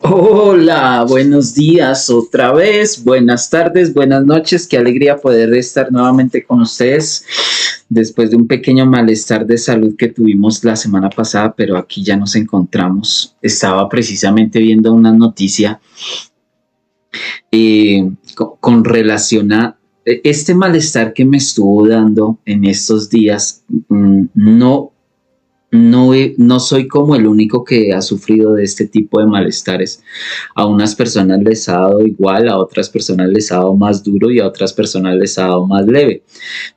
Hola, buenos días otra vez, buenas tardes, buenas noches, qué alegría poder estar nuevamente con ustedes después de un pequeño malestar de salud que tuvimos la semana pasada, pero aquí ya nos encontramos. Estaba precisamente viendo una noticia con relación a este malestar que me estuvo dando en estos días. No soy como el único que ha sufrido de este tipo de malestares. A unas personas les ha dado igual, a otras personas les ha dado más duro y a otras personas les ha dado más leve.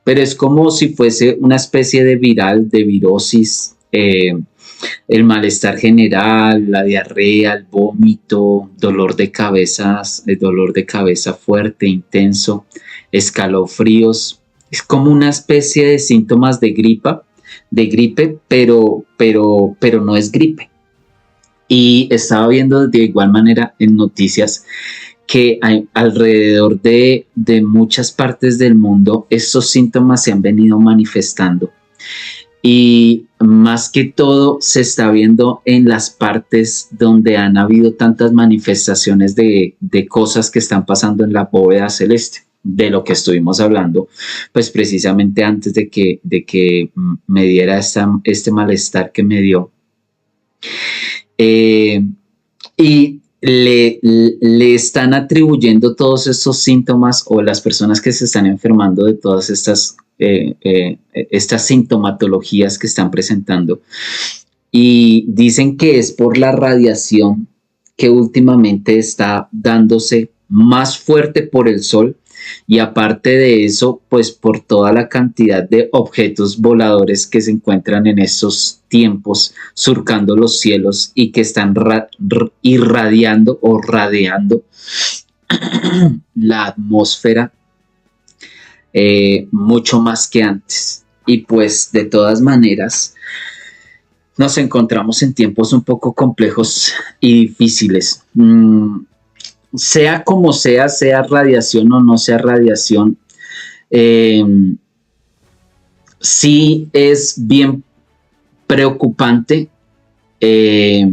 Pero es como si fuese una especie de viral, de virosis, el malestar general, la diarrea, el vómito, dolor de cabeza fuerte, intenso, escalofríos. Es como una especie de síntomas de gripe, pero no es gripe. Y estaba viendo de igual manera en noticias que hay alrededor de muchas partes del mundo estos síntomas se han venido manifestando y más que todo se está viendo en las partes donde han habido tantas manifestaciones de cosas que están pasando en la bóveda celeste, de lo que estuvimos hablando, pues precisamente antes de que me diera este malestar que me dio. Eh, y le están atribuyendo todos estos síntomas o las personas que se están enfermando de todas estas sintomatologías que están presentando. Y dicen que es por la radiación que últimamente está dándose más fuerte por el sol y aparte de eso, pues por toda la cantidad de objetos voladores que se encuentran en estos tiempos surcando los cielos y que están irradiando o radiando la atmósfera mucho más que antes. Y pues de todas maneras nos encontramos en tiempos un poco complejos y difíciles. Sea como sea radiación o no sea radiación, eh, sí es bien preocupante eh,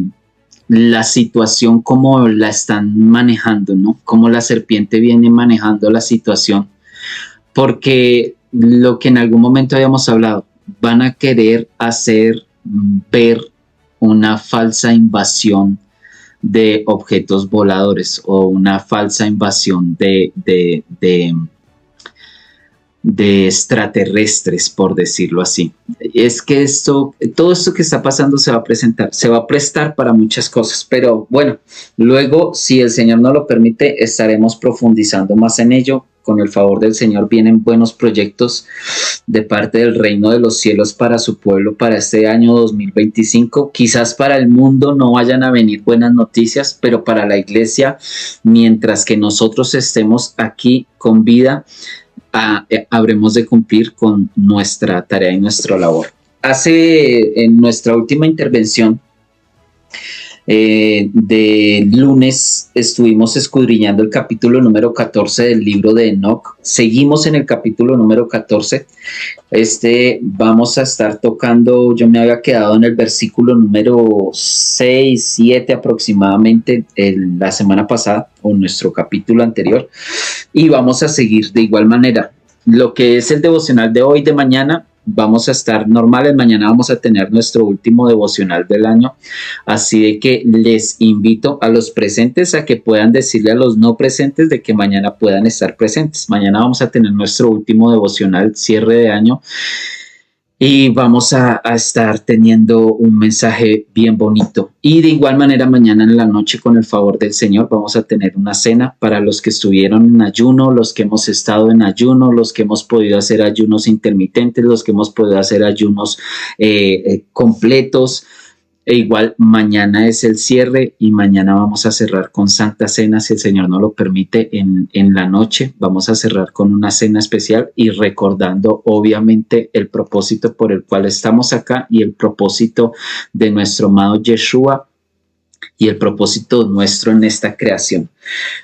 la situación como la están manejando, ¿no? Como la serpiente viene manejando la situación, porque lo que en algún momento habíamos hablado, van a querer hacer ver una falsa invasión de objetos voladores o una falsa invasión de extraterrestres, por decirlo así. Es que todo esto que está pasando se va a presentar, se va a prestar para muchas cosas, pero bueno, luego, si el Señor nos lo permite, estaremos profundizando más en ello. Con el favor del Señor vienen buenos proyectos de parte del reino de los cielos para su pueblo para este año 2025. Quizás para el mundo no vayan a venir buenas noticias, pero para la iglesia, mientras que nosotros estemos aquí con vida, habremos de cumplir con nuestra tarea y nuestra labor. En nuestra última intervención de lunes estuvimos escudriñando el capítulo número 14 del libro de Enoch. Seguimos en el capítulo número 14. Vamos a estar tocando, yo me había quedado en el versículo número 6, 7 aproximadamente la semana pasada o nuestro capítulo anterior y vamos a seguir de igual manera. Lo que es el devocional de hoy, de mañana, vamos a estar normales. Mañana vamos a tener nuestro último devocional del año. Así de que les invito a los presentes a que puedan decirle a los no presentes de que mañana puedan estar presentes. Mañana vamos a tener nuestro último devocional, cierre de año. Y vamos a estar teniendo un mensaje bien bonito. Y de igual manera, mañana en la noche, con el favor del Señor, vamos a tener una cena para los que estuvieron en ayuno, los que hemos estado en ayuno, los que hemos podido hacer ayunos intermitentes, los que hemos podido hacer ayunos completos. E igual mañana es el cierre y mañana vamos a cerrar con Santa Cena, si el Señor nos lo permite, en la noche. Vamos a cerrar con una cena especial y recordando obviamente el propósito por el cual estamos acá y el propósito de nuestro amado Yeshua y el propósito nuestro en esta creación.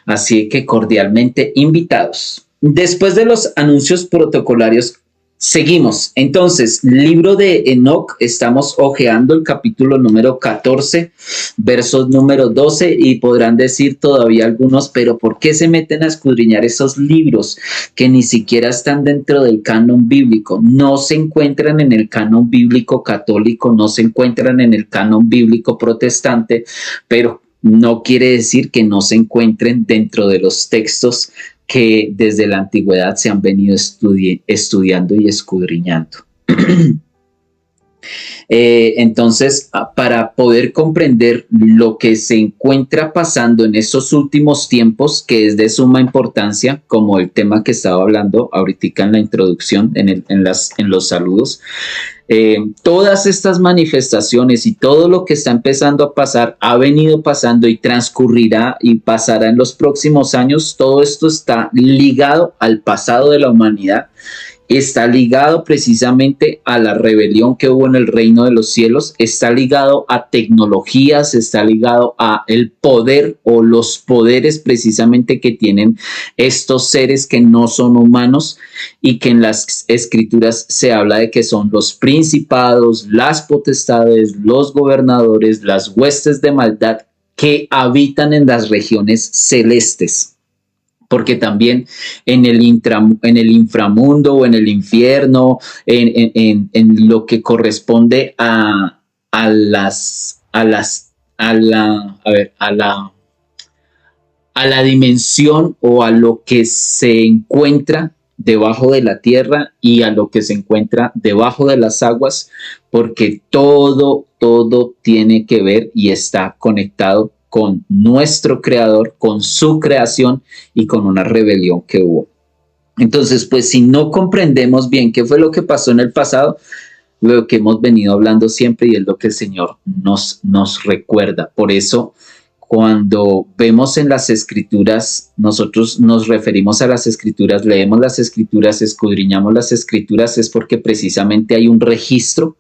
Así que cordialmente invitados. Después de los anuncios protocolarios Seguimos. Entonces, libro de Enoc, estamos hojeando el capítulo número 14, versos número 12, y podrán decir todavía algunos, pero ¿por qué se meten a escudriñar esos libros que ni siquiera están dentro del canon bíblico? No se encuentran en el canon bíblico católico, no se encuentran en el canon bíblico protestante, pero no quiere decir que no se encuentren dentro de los textos que desde la antigüedad se han venido estudiando y escudriñando. Entonces, para poder comprender lo que se encuentra pasando en estos últimos tiempos, que es de suma importancia, como el tema que estaba hablando ahorita en la introducción, en los saludos, todas estas manifestaciones y todo lo que está empezando a pasar, ha venido pasando y transcurrirá y pasará en los próximos años. Todo esto está ligado al pasado de la humanidad, está ligado precisamente a la rebelión que hubo en el reino de los cielos, está ligado a tecnologías, está ligado a el poder o los poderes precisamente que tienen estos seres que no son humanos y que en las escrituras se habla de que son los principados, las potestades, los gobernadores, las huestes de maldad que habitan en las regiones celestes. Porque también en el inframundo o en el infierno, en lo que corresponde a la dimensión o a lo que se encuentra debajo de la tierra y a lo que se encuentra debajo de las aguas, porque todo tiene que ver y está conectado con nuestro creador, con su creación y con una rebelión que hubo. Entonces, pues si no comprendemos bien qué fue lo que pasó en el pasado, lo que hemos venido hablando siempre y es lo que el Señor nos recuerda. Por eso, cuando vemos en las escrituras, nosotros nos referimos a las escrituras, leemos las escrituras, escudriñamos las escrituras, es porque precisamente hay un registro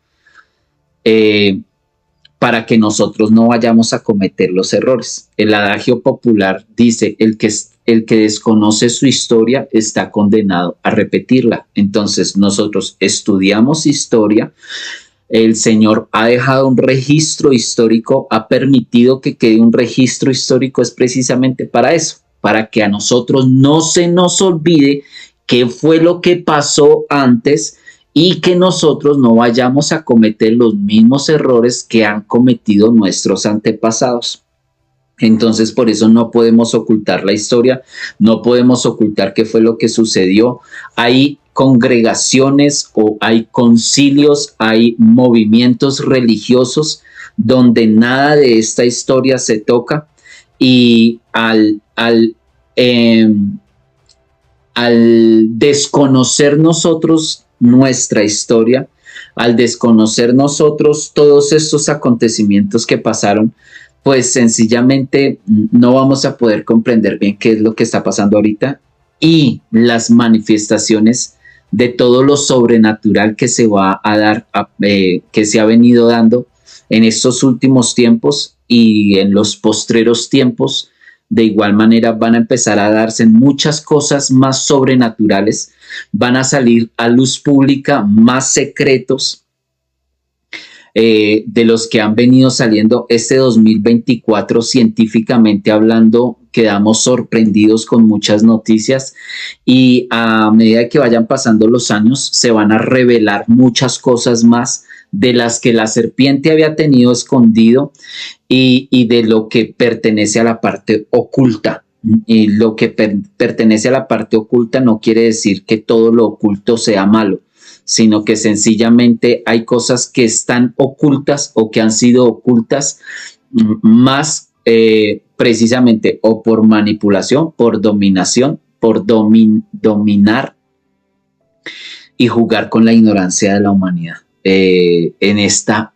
para que nosotros no vayamos a cometer los errores. El adagio popular dice, el que desconoce su historia está condenado a repetirla. Entonces nosotros estudiamos historia, el Señor ha dejado un registro histórico, ha permitido que quede un registro histórico, es precisamente para eso, para que a nosotros no se nos olvide qué fue lo que pasó antes y que nosotros no vayamos a cometer los mismos errores que han cometido nuestros antepasados. Entonces, por eso no podemos ocultar la historia, no podemos ocultar qué fue lo que sucedió. Hay congregaciones o hay concilios, hay movimientos religiosos donde nada de esta historia se toca y al desconocer nosotros nuestra historia, al desconocer nosotros todos estos acontecimientos que pasaron, pues sencillamente no vamos a poder comprender bien qué es lo que está pasando ahorita y las manifestaciones de todo lo sobrenatural que se va a dar, que se ha venido dando en estos últimos tiempos y en los postreros tiempos. De igual manera van a empezar a darse muchas cosas más sobrenaturales, van a salir a luz pública más secretos de los que han venido saliendo este 2024 científicamente hablando. Quedamos sorprendidos con muchas noticias y a medida que vayan pasando los años se van a revelar muchas cosas más de las que la serpiente había tenido escondido y de lo que pertenece a la parte oculta. Y lo que pertenece a la parte oculta no quiere decir que todo lo oculto sea malo, sino que sencillamente hay cosas que están ocultas o que han sido ocultas más precisamente o por manipulación, por dominación, por dominar y jugar con la ignorancia de la humanidad en esta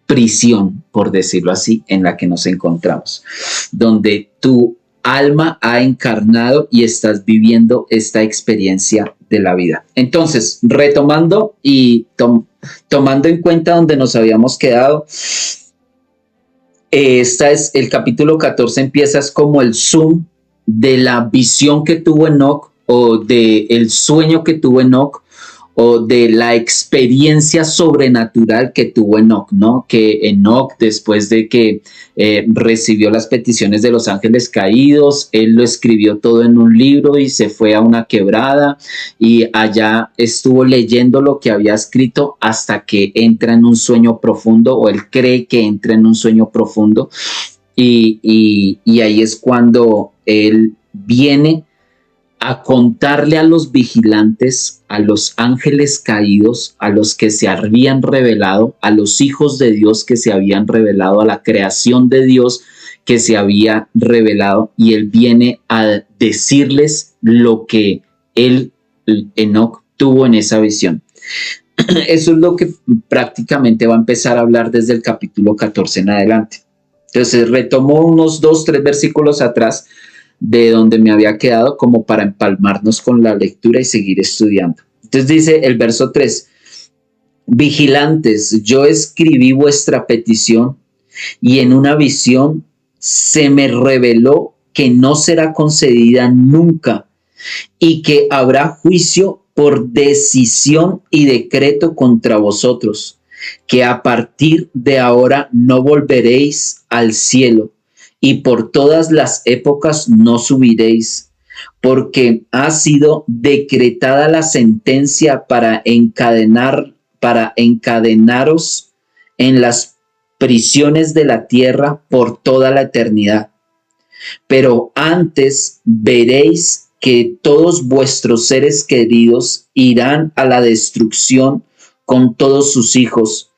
prisión, por decirlo así, en la que nos encontramos, donde tu alma ha encarnado y estás viviendo esta experiencia de la vida. Entonces, retomando y tomando en cuenta donde nos habíamos quedado, esta es el capítulo 14, empieza como el zoom de la visión que tuvo Enoc o del sueño que tuvo Enoc o de la experiencia sobrenatural que tuvo Enoc, ¿no? Que Enoc, después de que recibió las peticiones de los ángeles caídos, él lo escribió todo en un libro y se fue a una quebrada y allá estuvo leyendo lo que había escrito hasta que entra en un sueño profundo, o él cree que entra en un sueño profundo, y ahí es cuando él viene a contarle a los vigilantes, a los ángeles caídos, a los que se habían revelado, a los hijos de Dios que se habían revelado, a la creación de Dios que se había revelado, y él viene a decirles lo que él, Enoc, tuvo en esa visión. Eso es lo que prácticamente va a empezar a hablar desde el capítulo 14 en adelante. Entonces retomo unos 2-3 versículos atrás de donde me había quedado, como para empalmarnos con la lectura y seguir estudiando. Entonces dice el verso 3: vigilantes, yo escribí vuestra petición y en una visión se me reveló que no será concedida nunca y que habrá juicio por decisión y decreto contra vosotros, que a partir de ahora no volveréis al cielo y por todas las épocas no subiréis, porque ha sido decretada la sentencia para encadenaros en las prisiones de la tierra por toda la eternidad. Pero antes veréis que todos vuestros seres queridos irán a la destrucción con todos sus hijos,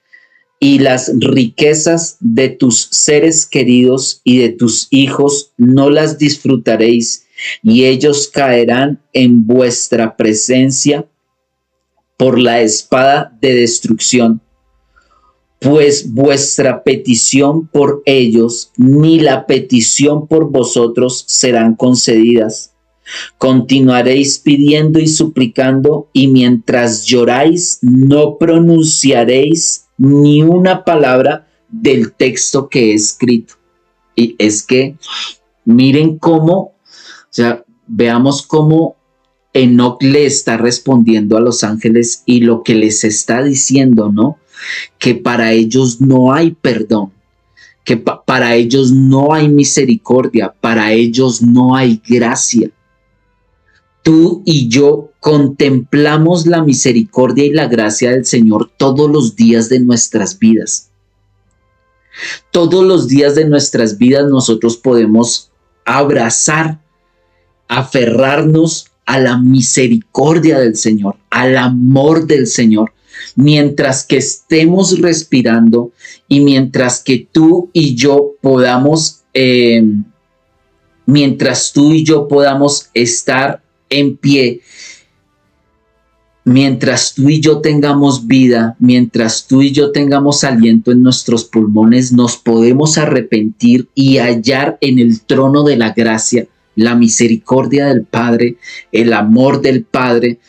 y las riquezas de tus seres queridos y de tus hijos no las disfrutaréis, y ellos caerán en vuestra presencia por la espada de destrucción, pues vuestra petición por ellos ni la petición por vosotros serán concedidas. Continuaréis pidiendo y suplicando, y mientras lloráis no pronunciaréis ni una palabra del texto que he escrito. Y es que miren cómo, o sea, veamos cómo Enoc le está respondiendo a los ángeles y lo que les está diciendo, ¿no? Que para ellos no hay perdón, que para ellos no hay misericordia, para ellos no hay gracia. Tú y yo contemplamos la misericordia y la gracia del Señor todos los días de nuestras vidas. Todos los días de nuestras vidas nosotros podemos abrazar, aferrarnos a la misericordia del Señor, al amor del Señor, mientras que estemos respirando y mientras que tú y yo podamos, estar en pie, mientras tú y yo tengamos vida, mientras tú y yo tengamos aliento en nuestros pulmones, nos podemos arrepentir y hallar en el trono de la gracia la misericordia del Padre, el amor del Padre,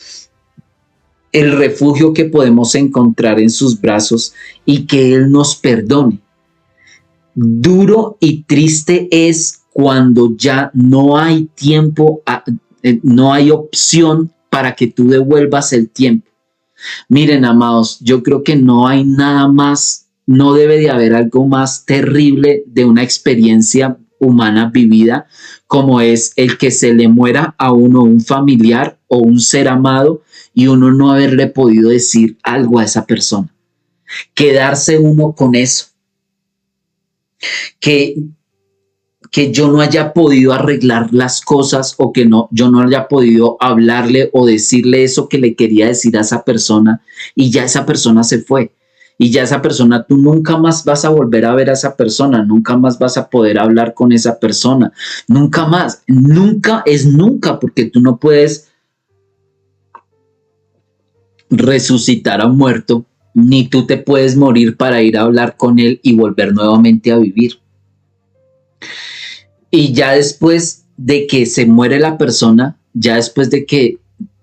el refugio que podemos encontrar en sus brazos y que Él nos perdone. Duro y triste es cuando ya no hay tiempo, no hay opción para que tú devuelvas el tiempo. Miren, amados, yo creo que no hay nada más, no debe de haber algo más terrible de una experiencia humana vivida como es el que se le muera a uno un familiar o un ser amado y uno no haberle podido decir algo a esa persona. Quedarse uno con eso. Que yo no haya podido arreglar las cosas o que yo no haya podido hablarle o decirle eso que le quería decir a esa persona y ya esa persona se fue. Y ya esa persona, tú nunca más vas a volver a ver a esa persona, nunca más vas a poder hablar con esa persona, nunca más, nunca es nunca, porque tú no puedes resucitar a un muerto, ni tú te puedes morir para ir a hablar con él y volver nuevamente a vivir. Y ya después de que se muere la persona, ya después de que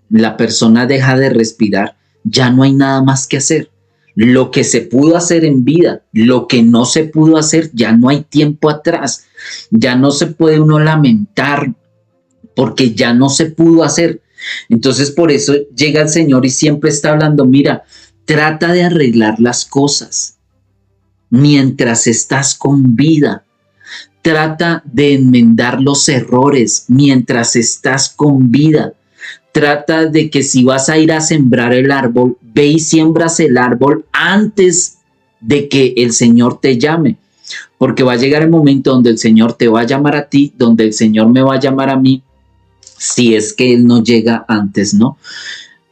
la persona deja de respirar, ya no hay nada más que hacer. Lo que se pudo hacer en vida, lo que no se pudo hacer, ya no hay tiempo atrás. Ya no se puede uno lamentar porque ya no se pudo hacer. Entonces por eso llega el Señor y siempre está hablando, mira, trata de arreglar las cosas mientras estás con vida. Trata de enmendar los errores mientras estás con vida. Trata de que si vas a ir a sembrar el árbol, ve y siembras el árbol antes de que el Señor te llame. Porque va a llegar el momento donde el Señor te va a llamar a ti, donde el Señor me va a llamar a mí, si es que Él no llega antes, ¿no?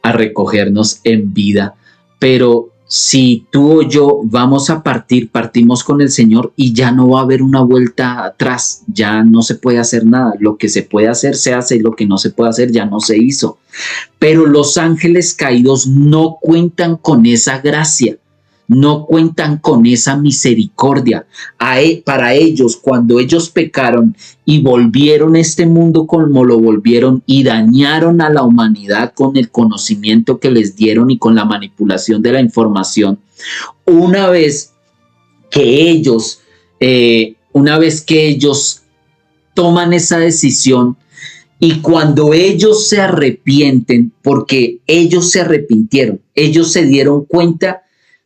A recogernos en vida. Pero si tú o yo vamos a partimos con el Señor y ya no va a haber una vuelta atrás, ya no se puede hacer nada. Lo que se puede hacer se hace y lo que no se puede hacer ya no se hizo. Pero los ángeles caídos no cuentan con esa gracia. No cuentan con esa misericordia. Para ellos, cuando ellos pecaron y volvieron este mundo como lo volvieron y dañaron a la humanidad con el conocimiento que les dieron y con la manipulación de la información, una vez que ellos toman esa decisión y cuando ellos se arrepienten, porque ellos se arrepintieron, ellos se dieron cuenta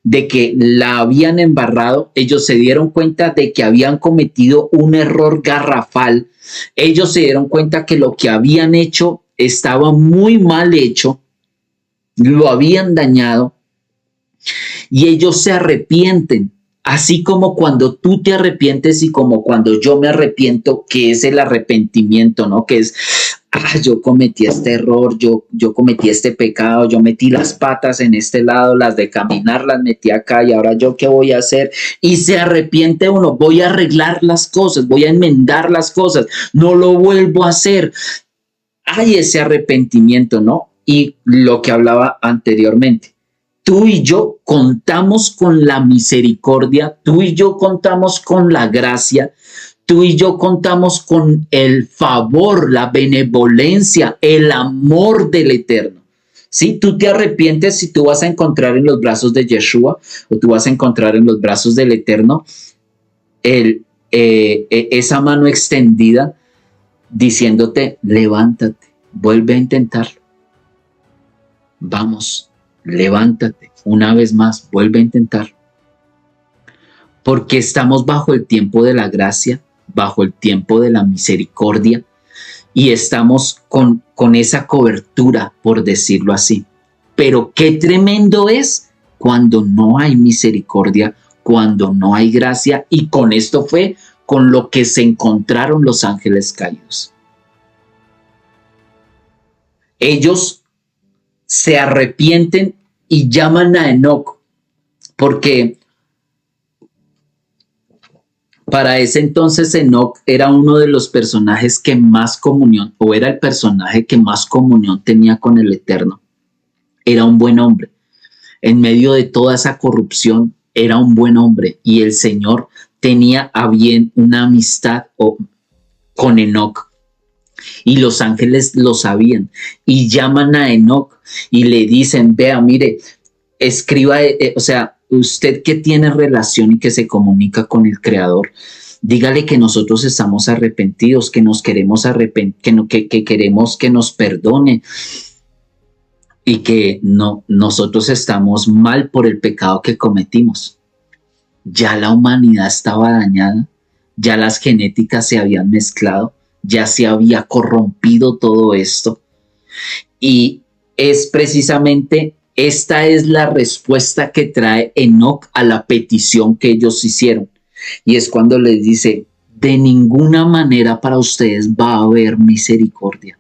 de que la habían embarrado, ellos se dieron cuenta de que habían cometido un error garrafal, ellos se dieron cuenta que lo que habían hecho estaba muy mal hecho, lo habían dañado y ellos se arrepienten, así como cuando tú te arrepientes y como cuando yo me arrepiento, que es el arrepentimiento, ¿no? Que es, yo cometí este error, yo cometí este pecado, yo metí las patas en este lado, las de caminar las metí acá y ahora yo qué voy a hacer. Y se arrepiente uno, voy a arreglar las cosas, voy a enmendar las cosas, no lo vuelvo a hacer. Hay ese arrepentimiento, ¿no? Y lo que hablaba anteriormente. Tú y yo contamos con la misericordia, tú y yo contamos con la gracia, tú y yo contamos con el favor, la benevolencia, el amor del Eterno. Si tú te arrepientes, si tú vas a encontrar en los brazos de Yeshua o tú vas a encontrar en los brazos del Eterno esa mano extendida diciéndote, levántate, vuelve a intentarlo. Vamos, levántate una vez más, vuelve a intentarlo. Porque estamos bajo el tiempo de la gracia, bajo el tiempo de la misericordia y estamos con esa cobertura, por decirlo así. Pero qué tremendo es cuando no hay misericordia, cuando no hay gracia, y con esto fue con lo que se encontraron los ángeles caídos. Ellos se arrepienten y llaman a Enoc, porque para ese entonces Enoc era uno de los personajes que más comunión, o era el personaje que más comunión tenía con el Eterno. Era un buen hombre. En medio de toda esa corrupción, era un buen hombre y el Señor tenía a bien una amistad con Enoc. Y los ángeles lo sabían y llaman a Enoc y le dicen, vea, mire, escriba, usted que tiene relación y que se comunica con el Creador, dígale que nosotros estamos arrepentidos, que nos queremos arrepentir, que queremos que nos perdone y que nosotros estamos mal por el pecado que cometimos. Ya la humanidad estaba dañada, ya las genéticas se habían mezclado, ya se había corrompido todo esto. Y es precisamente esta es la respuesta que trae Enoc a la petición que ellos hicieron. Y es cuando les dice, de ninguna manera para ustedes va a haber misericordia.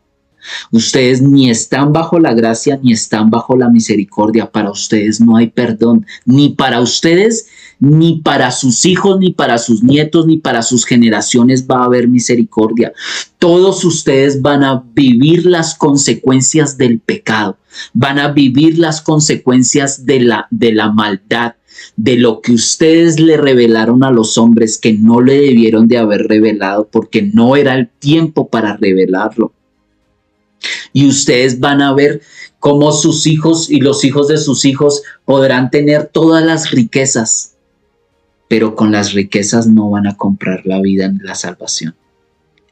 Ustedes ni están bajo la gracia ni están bajo la misericordia. Para ustedes no hay perdón, ni para ustedes, ni para sus hijos, ni para sus nietos, ni para sus generaciones va a haber misericordia. Todos ustedes van a vivir las consecuencias del pecado, van a vivir las consecuencias de la maldad, de lo que ustedes le revelaron a los hombres que no le debieron de haber revelado porque no era el tiempo para revelarlo. Y ustedes van a ver cómo sus hijos y los hijos de sus hijos podrán tener todas las riquezas, pero con las riquezas no van a comprar la vida ni la salvación.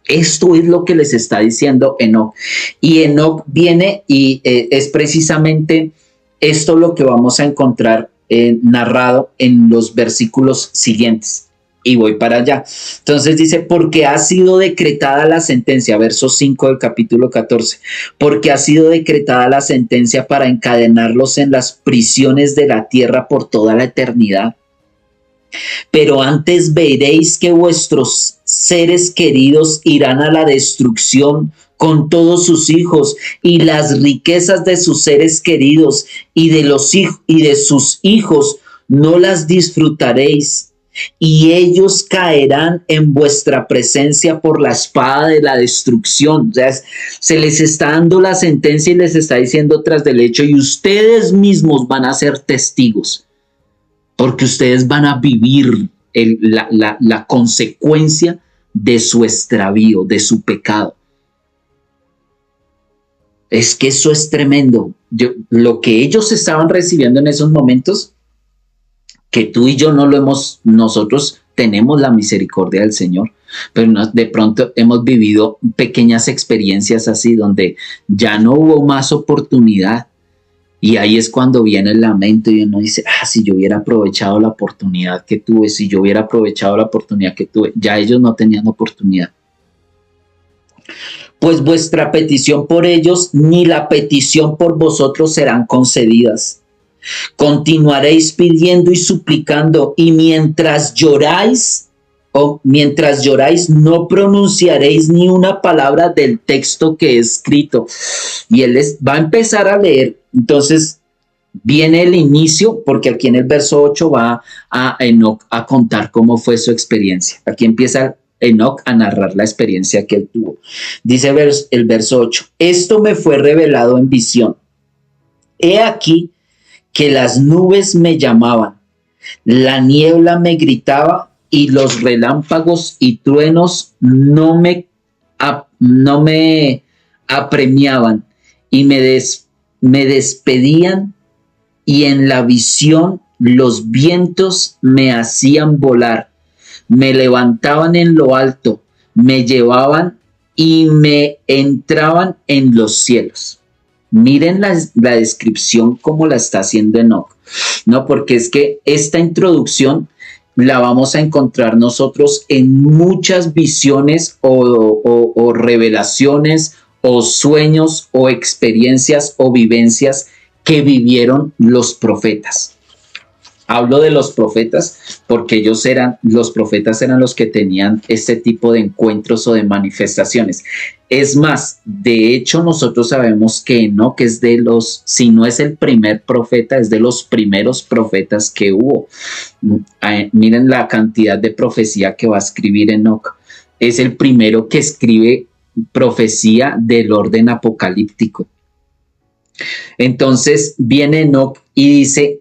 Esto es lo que les está diciendo Enoc. Y Enoc viene y es precisamente esto lo que vamos a encontrar narrado en los versículos siguientes. Y voy para allá. Entonces dice, porque ha sido decretada la sentencia, verso 5 del capítulo 14, porque ha sido decretada la sentencia para encadenarlos en las prisiones de la tierra por toda la eternidad. Pero antes veréis que vuestros seres queridos irán a la destrucción con todos sus hijos, y las riquezas de sus seres queridos y de sus hijos no las disfrutaréis, y ellos caerán en vuestra presencia por la espada de la destrucción. O sea, se les está dando la sentencia y les está diciendo tras del hecho, y ustedes mismos van a ser testigos, porque ustedes van a vivir la consecuencia de su extravío, de su pecado. Es que eso es tremendo. Lo que ellos estaban recibiendo en esos momentos, que tú y yo no lo hemos, nosotros tenemos la misericordia del Señor, pero de pronto hemos vivido pequeñas experiencias así, donde ya no hubo más oportunidad. Y ahí es cuando viene el lamento y uno dice, si yo hubiera aprovechado la oportunidad que tuve, si yo hubiera aprovechado la oportunidad que tuve. Ya ellos no tenían oportunidad. Pues vuestra petición por ellos, ni la petición por vosotros serán concedidas. Continuaréis pidiendo y suplicando, y mientras lloráis, no pronunciaréis ni una palabra del texto que he escrito. Y él va a empezar a leer. Entonces viene el inicio, porque aquí en el verso 8 va a Enoc a contar cómo fue su experiencia. Aquí empieza Enoc a narrar la experiencia que él tuvo. Dice el verso 8, esto me fue revelado en visión. He aquí que las nubes me llamaban, la niebla me gritaba, y los relámpagos y truenos no me apremiaban, y me despedían, y en la visión los vientos me hacían volar, me levantaban en lo alto, me llevaban y me entraban en los cielos. Miren la descripción como la está haciendo Enoc, ¿no? Porque es que esta introducción la vamos a encontrar nosotros en muchas visiones o revelaciones o sueños o experiencias o vivencias que vivieron los profetas. Hablo de los profetas porque los profetas eran los que tenían este tipo de encuentros o de manifestaciones. Es más, de hecho nosotros sabemos que Enoc es si no es el primer profeta, es de los primeros profetas que hubo. Miren la cantidad de profecía que va a escribir Enoc. Es el primero que escribe profecía del orden apocalíptico. Entonces viene Enoc y dice,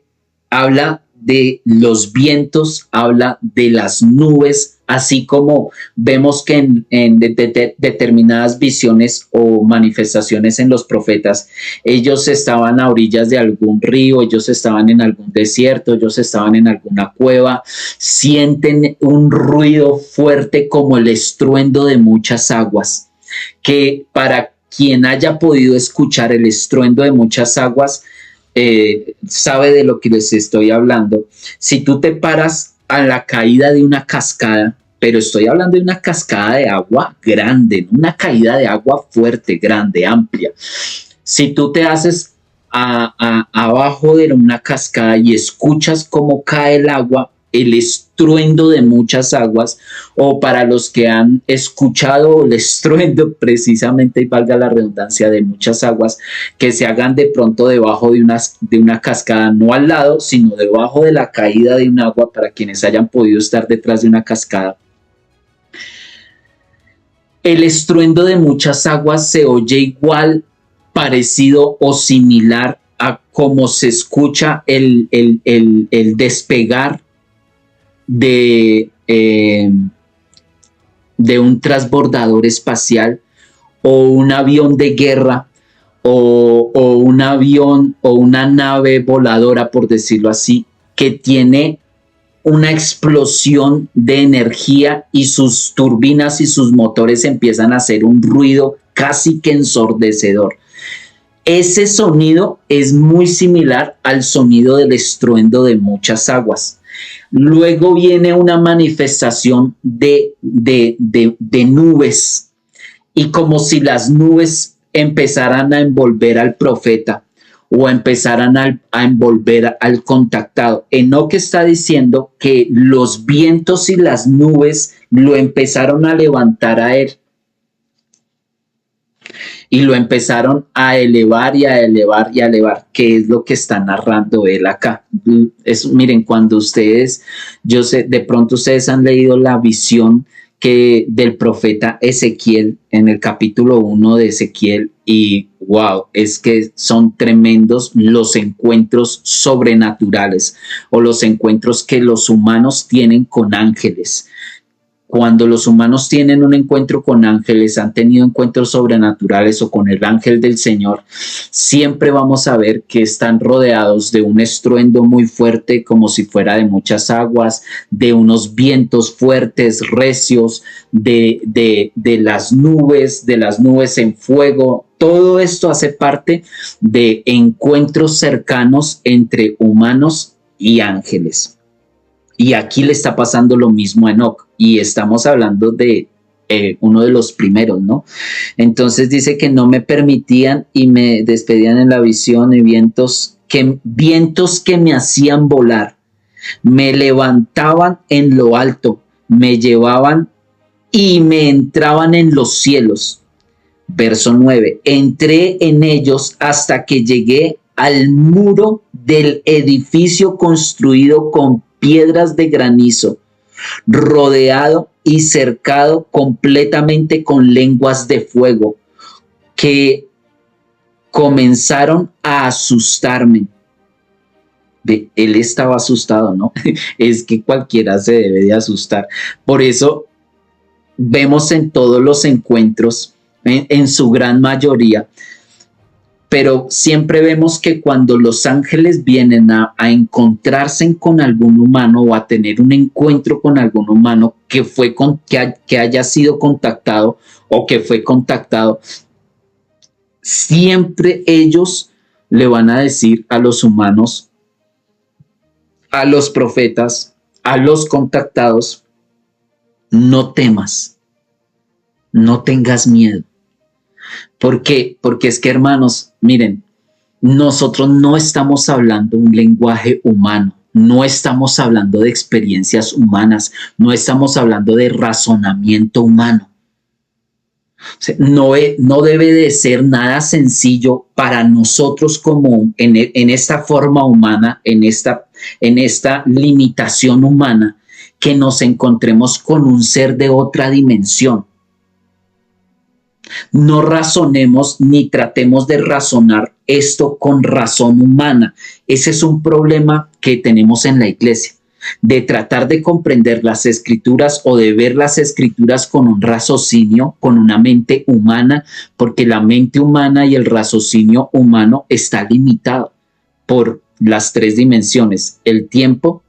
habla de los vientos, habla de las nubes, así como vemos que en determinadas visiones o manifestaciones en los profetas, ellos estaban a orillas de algún río, ellos estaban en algún desierto, ellos estaban en alguna cueva, sienten un ruido fuerte como el estruendo de muchas aguas, que para quien haya podido escuchar el estruendo de muchas aguas, sabe de lo que les estoy hablando. Si tú te paras a la caída de una cascada, pero estoy hablando de una cascada de agua grande, una caída de agua fuerte, grande, amplia. Si tú te haces abajo de una cascada y escuchas cómo cae el agua, el estruendo de muchas aguas, o para los que han escuchado el estruendo precisamente, y valga la redundancia, de muchas aguas, que se hagan de pronto debajo de una cascada, no al lado, sino debajo de la caída de un agua, para quienes hayan podido estar detrás de una cascada. El estruendo de muchas aguas se oye igual, parecido o similar a cómo se escucha el despegar de un transbordador espacial o un avión de guerra o un avión o una nave voladora, por decirlo así, que tiene una explosión de energía y sus turbinas y sus motores empiezan a hacer un ruido casi que ensordecedor. Ese sonido es muy similar al sonido del estruendo de muchas aguas. Luego viene una manifestación de nubes, y como si las nubes empezaran a envolver al profeta o empezaran a envolver al contactado. Enoc está diciendo que los vientos y las nubes lo empezaron a levantar a él y lo empezaron a elevar y a elevar y a elevar, que es lo que está narrando él acá. Miren, cuando ustedes, yo sé, de pronto ustedes han leído la visión del profeta Ezequiel en el capítulo 1 de Ezequiel, y wow, es que son tremendos los encuentros sobrenaturales o los encuentros que los humanos tienen con ángeles. Cuando los humanos tienen un encuentro con ángeles, han tenido encuentros sobrenaturales o con el ángel del Señor, siempre vamos a ver que están rodeados de un estruendo muy fuerte, como si fuera de muchas aguas, de unos vientos fuertes, recios, de las nubes en fuego. Todo esto hace parte de encuentros cercanos entre humanos y ángeles. Y aquí le está pasando lo mismo a Enoc, y estamos hablando de uno de los primeros, ¿no? Entonces dice que no me permitían y me despedían en la visión, y vientos que me hacían volar, me levantaban en lo alto, me llevaban y me entraban en los cielos. Verso 9, entré en ellos hasta que llegué al muro del edificio construido con piedras de granizo, rodeado y cercado completamente con lenguas de fuego, que comenzaron a asustarme. Él estaba asustado, ¿no? Es que cualquiera se debe de asustar. Por eso vemos en todos los encuentros, en su gran mayoría, pero siempre vemos que cuando los ángeles vienen a encontrarse con algún humano o a tener un encuentro con algún humano que haya sido contactado o que fue contactado, siempre ellos le van a decir a los humanos, a los profetas, a los contactados: no temas, no tengas miedo. ¿Por qué? Porque es que, hermanos, miren, nosotros no estamos hablando un lenguaje humano, no estamos hablando de experiencias humanas, no estamos hablando de razonamiento humano. O sea, no debe de ser nada sencillo para nosotros como en esta forma humana, en esta limitación humana, que nos encontremos con un ser de otra dimensión. No razonemos ni tratemos de razonar esto con razón humana. Ese es un problema que tenemos en la iglesia, de tratar de comprender las escrituras o de ver las escrituras con un raciocinio, con una mente humana, porque la mente humana y el raciocinio humano está limitado por las tres dimensiones: el tiempo,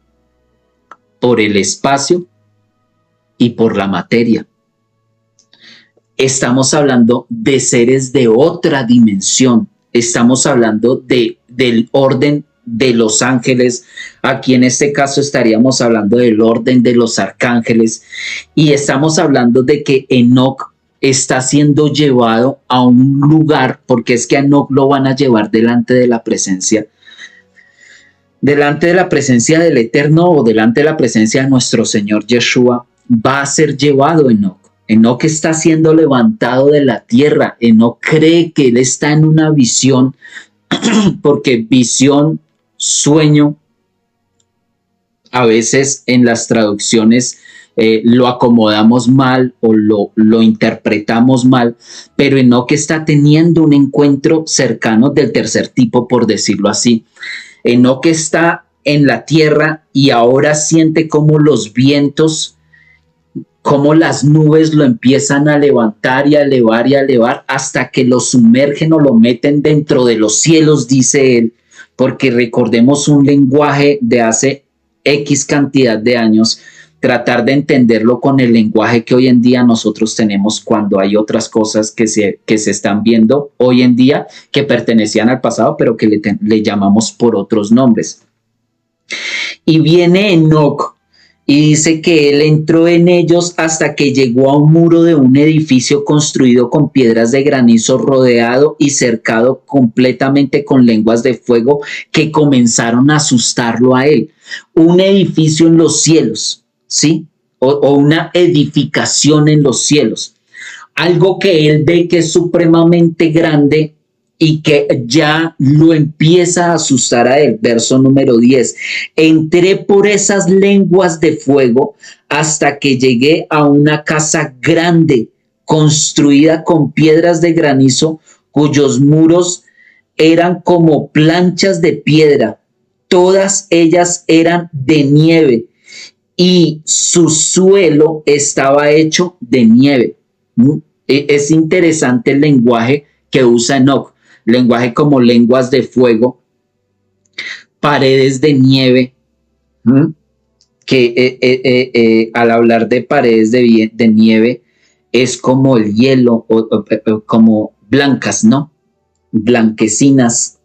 por el espacio y por la materia. Estamos hablando de seres de otra dimensión. Estamos hablando del orden de los ángeles. Aquí en este caso estaríamos hablando del orden de los arcángeles. Y estamos hablando de que Enoc está siendo llevado a un lugar, porque es que a Enoc lo van a llevar delante de la presencia del Eterno, o delante de la presencia de nuestro Señor Yeshua. Va a ser llevado Enoc. Enoc está siendo levantado de la tierra. Enoc cree que él está en una visión, porque visión, sueño, a veces en las traducciones lo acomodamos mal o lo interpretamos mal, pero Enoc está teniendo un encuentro cercano del tercer tipo, por decirlo así. Enoc está en la tierra y ahora siente como los vientos, cómo las nubes lo empiezan a levantar y a elevar y a elevar hasta que lo sumergen o lo meten dentro de los cielos, dice él, porque recordemos un lenguaje de hace X cantidad de años, tratar de entenderlo con el lenguaje que hoy en día nosotros tenemos cuando hay otras cosas que se están viendo hoy en día que pertenecían al pasado, pero que le llamamos por otros nombres. Y viene Enoc y dice que él entró en ellos hasta que llegó a un muro de un edificio construido con piedras de granizo, rodeado y cercado completamente con lenguas de fuego que comenzaron a asustarlo a él. Un edificio en los cielos, ¿sí? O una edificación en los cielos. Algo que él ve que es supremamente grande y que ya lo empieza a asustar a él. Verso número 10. Entré por esas lenguas de fuego hasta que llegué a una casa grande, construida con piedras de granizo, cuyos muros eran como planchas de piedra. Todas ellas eran de nieve y su suelo estaba hecho de nieve. Es interesante el lenguaje que usa Enoc. Lenguaje como lenguas de fuego, paredes de nieve, que al hablar de paredes de nieve es como el hielo o como blancas, ¿no? Blanquecinas.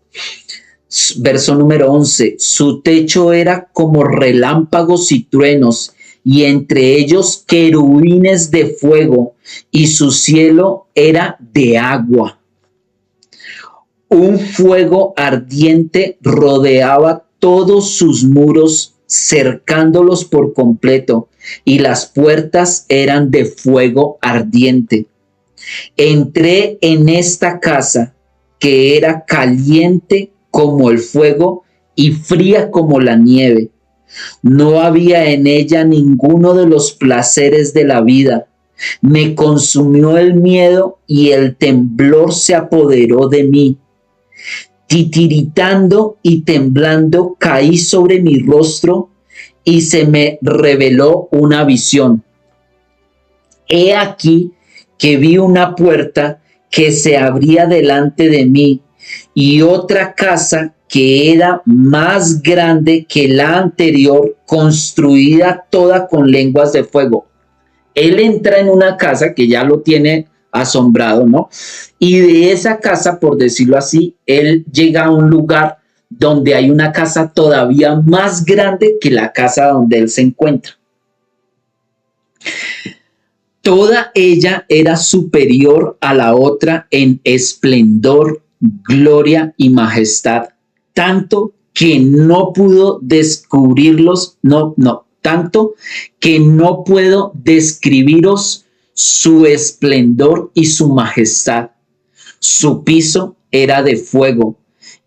Verso número 11, su techo era como relámpagos y truenos, y entre ellos querubines de fuego, y su cielo era de agua. Un fuego ardiente rodeaba todos sus muros, cercándolos por completo, y las puertas eran de fuego ardiente. Entré en esta casa, que era caliente como el fuego y fría como la nieve. No había en ella ninguno de los placeres de la vida. Me consumió el miedo y el temblor se apoderó de mí. Titiritando y temblando, caí sobre mi rostro y se me reveló una visión. He aquí que vi una puerta que se abría delante de mí y otra casa que era más grande que la anterior, construida toda con lenguas de fuego. Él entra en una casa que ya lo tiene asombrado, ¿no? Y de esa casa, por decirlo así, él llega a un lugar donde hay una casa todavía más grande que la casa donde él se encuentra. Toda ella era superior a la otra en esplendor, gloria y majestad, tanto que no puedo descubrirlos, tanto que no puedo describiros su esplendor y su majestad. Su piso era de fuego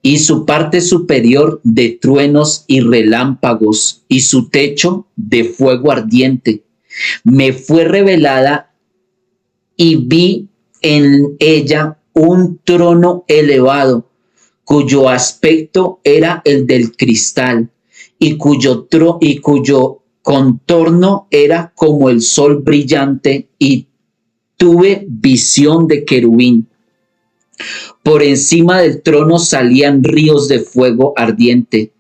y su parte superior de truenos y relámpagos y su techo de fuego ardiente. Me fue revelada y vi en ella un trono elevado, cuyo aspecto era el del cristal y cuyo contorno era como el sol brillante, y tuve visión de querubín. Por encima del trono salían ríos de fuego ardiente,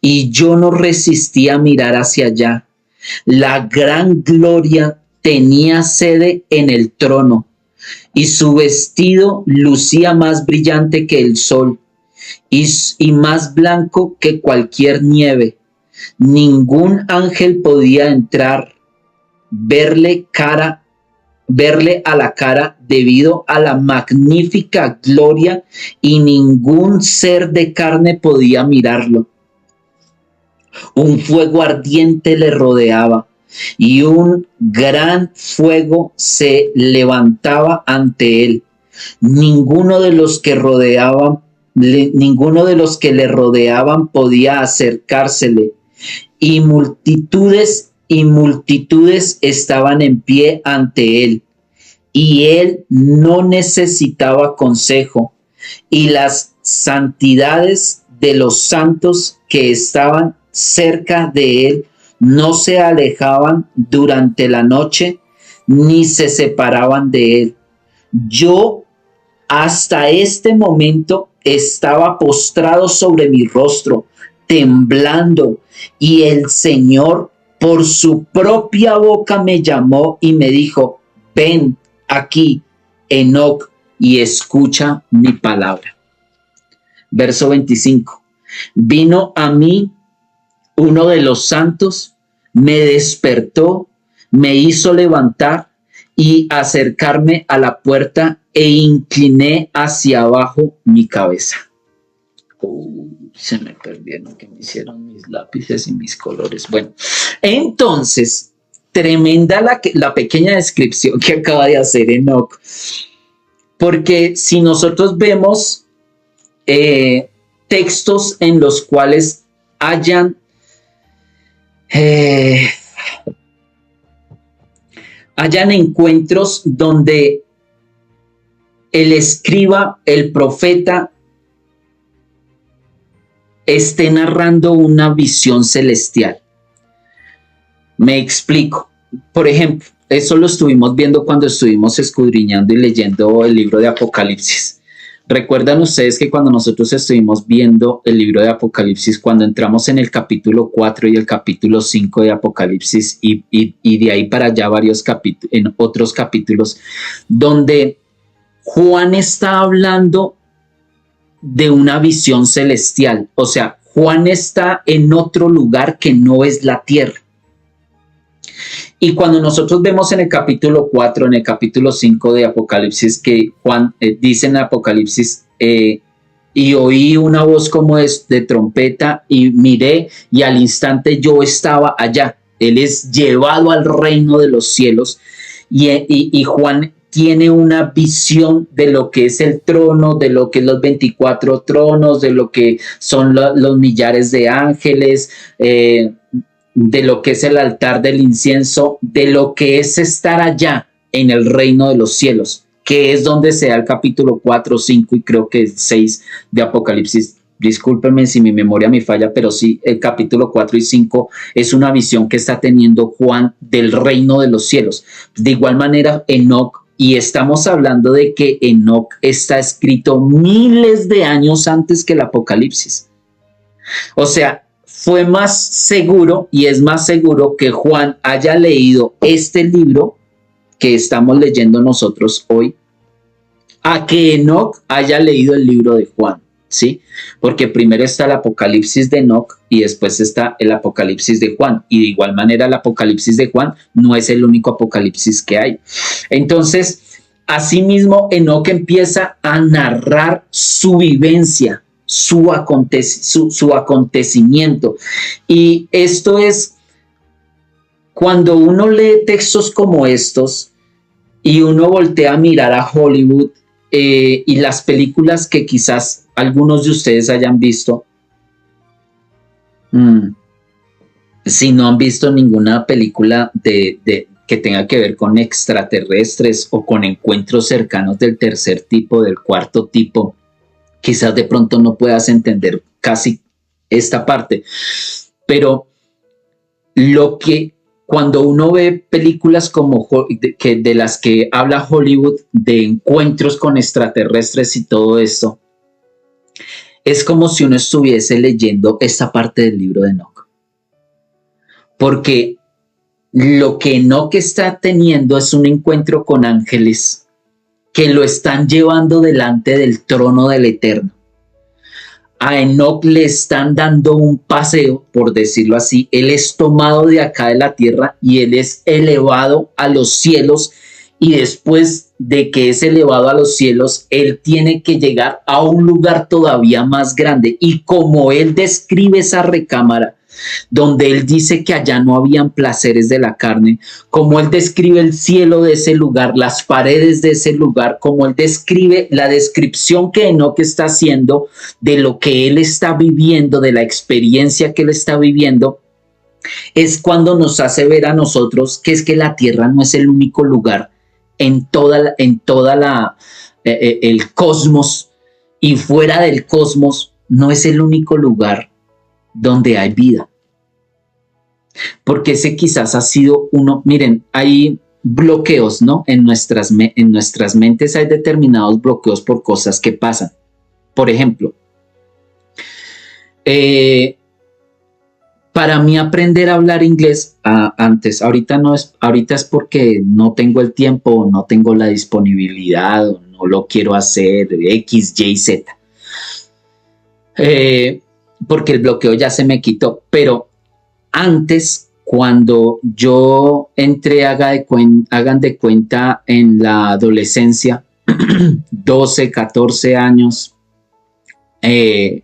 y yo no resistí a mirar hacia allá. La gran gloria tenía sede en el trono, y su vestido lucía más brillante que el sol, y más blanco que cualquier nieve. Ningún ángel podía entrar, verle a la cara debido a la magnífica gloria, y ningún ser de carne podía mirarlo. Un fuego ardiente le rodeaba y un gran fuego se levantaba ante él. Ninguno de los que le rodeaban podía acercársele, y multitudes estaban en pie ante él, y él no necesitaba consejo, y las santidades de los santos que estaban cerca de él no se alejaban durante la noche, ni se separaban de él. Yo hasta este momento estaba postrado sobre mi rostro, temblando, y el Señor por su propia boca me llamó y me dijo: ven aquí, Enoc, y escucha mi palabra. Verso 25. Vino a mí uno de los santos, me despertó, me hizo levantar y acercarme a la puerta e incliné hacia abajo mi cabeza. Se me perdieron, que me hicieron mis lápices y mis colores. Bueno, entonces, tremenda la pequeña descripción que acaba de hacer Enoc, porque si nosotros vemos textos en los cuales hayan encuentros donde el escriba, el profeta, esté narrando una visión celestial. Me explico. Por ejemplo, eso lo estuvimos viendo cuando estuvimos escudriñando y leyendo el libro de Apocalipsis. ¿Recuerdan ustedes que cuando nosotros estuvimos viendo el libro de Apocalipsis, cuando entramos en el capítulo 4 y el capítulo 5 de Apocalipsis y de ahí para allá varios capítulos, en otros capítulos, donde Juan está hablando de una visión celestial? O sea, Juan está en otro lugar que no es la tierra. Y cuando nosotros vemos en el capítulo 4, en el capítulo 5 de Apocalipsis, que Juan dice en Apocalipsis, y oí una voz como de trompeta y miré y al instante yo estaba allá. Él es llevado al reino de los cielos y Juan tiene una visión de lo que es el trono, de lo que es los 24 tronos, de lo que son los millares de ángeles, de lo que es el altar del incienso, de lo que es estar allá en el reino de los cielos, que es donde se da el capítulo 4, 5 y creo que 6 de Apocalipsis. Discúlpenme si mi memoria me falla, pero sí, el capítulo 4 y 5 es una visión que está teniendo Juan del reino de los cielos. De igual manera, Enoc, y estamos hablando de que Enoc está escrito miles de años antes que el Apocalipsis. O sea, fue más seguro y es más seguro que Juan haya leído este libro que estamos leyendo nosotros hoy a que Enoc haya leído el libro de Juan, ¿sí? Porque primero está el Apocalipsis de Enoc y después está el Apocalipsis de Juan. Y de igual manera el Apocalipsis de Juan no es el único Apocalipsis que hay. Entonces, asimismo, Enoc empieza a narrar su vivencia, su acontecimiento. Y esto es cuando uno lee textos como estos y uno voltea a mirar a Hollywood y las películas que quizás algunos de ustedes hayan visto. Si no han visto ninguna película que tenga que ver con extraterrestres o con encuentros cercanos del tercer tipo, del cuarto tipo, quizás de pronto no puedas entender casi esta parte, pero cuando uno ve películas como de las que habla Hollywood, de encuentros con extraterrestres y todo esto, es como si uno estuviese leyendo esta parte del libro de Enoc, porque lo que Enoc está teniendo es un encuentro con ángeles que lo están llevando delante del trono del Eterno. A Enoc le están dando un paseo, por decirlo así. Él es tomado de acá de la tierra y él es elevado a los cielos, y después de que es elevado a los cielos, él tiene que llegar a un lugar todavía más grande. Y como él describe esa recámara, donde él dice que allá no habían placeres de la carne, como él describe el cielo de ese lugar, las paredes de ese lugar, como él describe la descripción que Enoc está haciendo de lo que él está viviendo, de la experiencia que él está viviendo, es cuando nos hace ver a nosotros que es que la tierra no es el único lugar en toda el cosmos, y fuera del cosmos no es el único lugar donde hay vida. Porque ese quizás ha sido uno, miren, hay bloqueos, ¿no? En nuestras mentes hay determinados bloqueos por cosas que pasan. Por ejemplo, Para mí aprender a hablar inglés antes, ahorita no es, ahorita es porque no tengo el tiempo, no tengo la disponibilidad, o no lo quiero hacer, X, Y, Z. Eh, Porque el bloqueo ya se me quitó, pero antes, cuando yo entré, hagan de cuenta en la adolescencia, 12, 14 años, eh,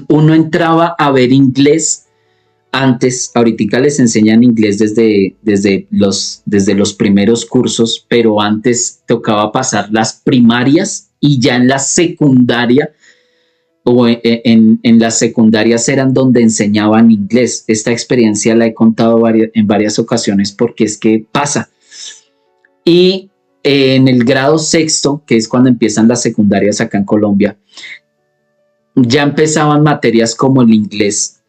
uno entraba a ver inglés antes, ahorita les enseñan inglés desde los primeros cursos, pero antes tocaba pasar las primarias y ya en la secundaria o en las secundarias eran donde enseñaban inglés. Esta experiencia la he contado en varias ocasiones porque es que pasa. Y en el grado sexto, que es cuando empiezan las secundarias acá en Colombia, ya empezaban materias como el inglés.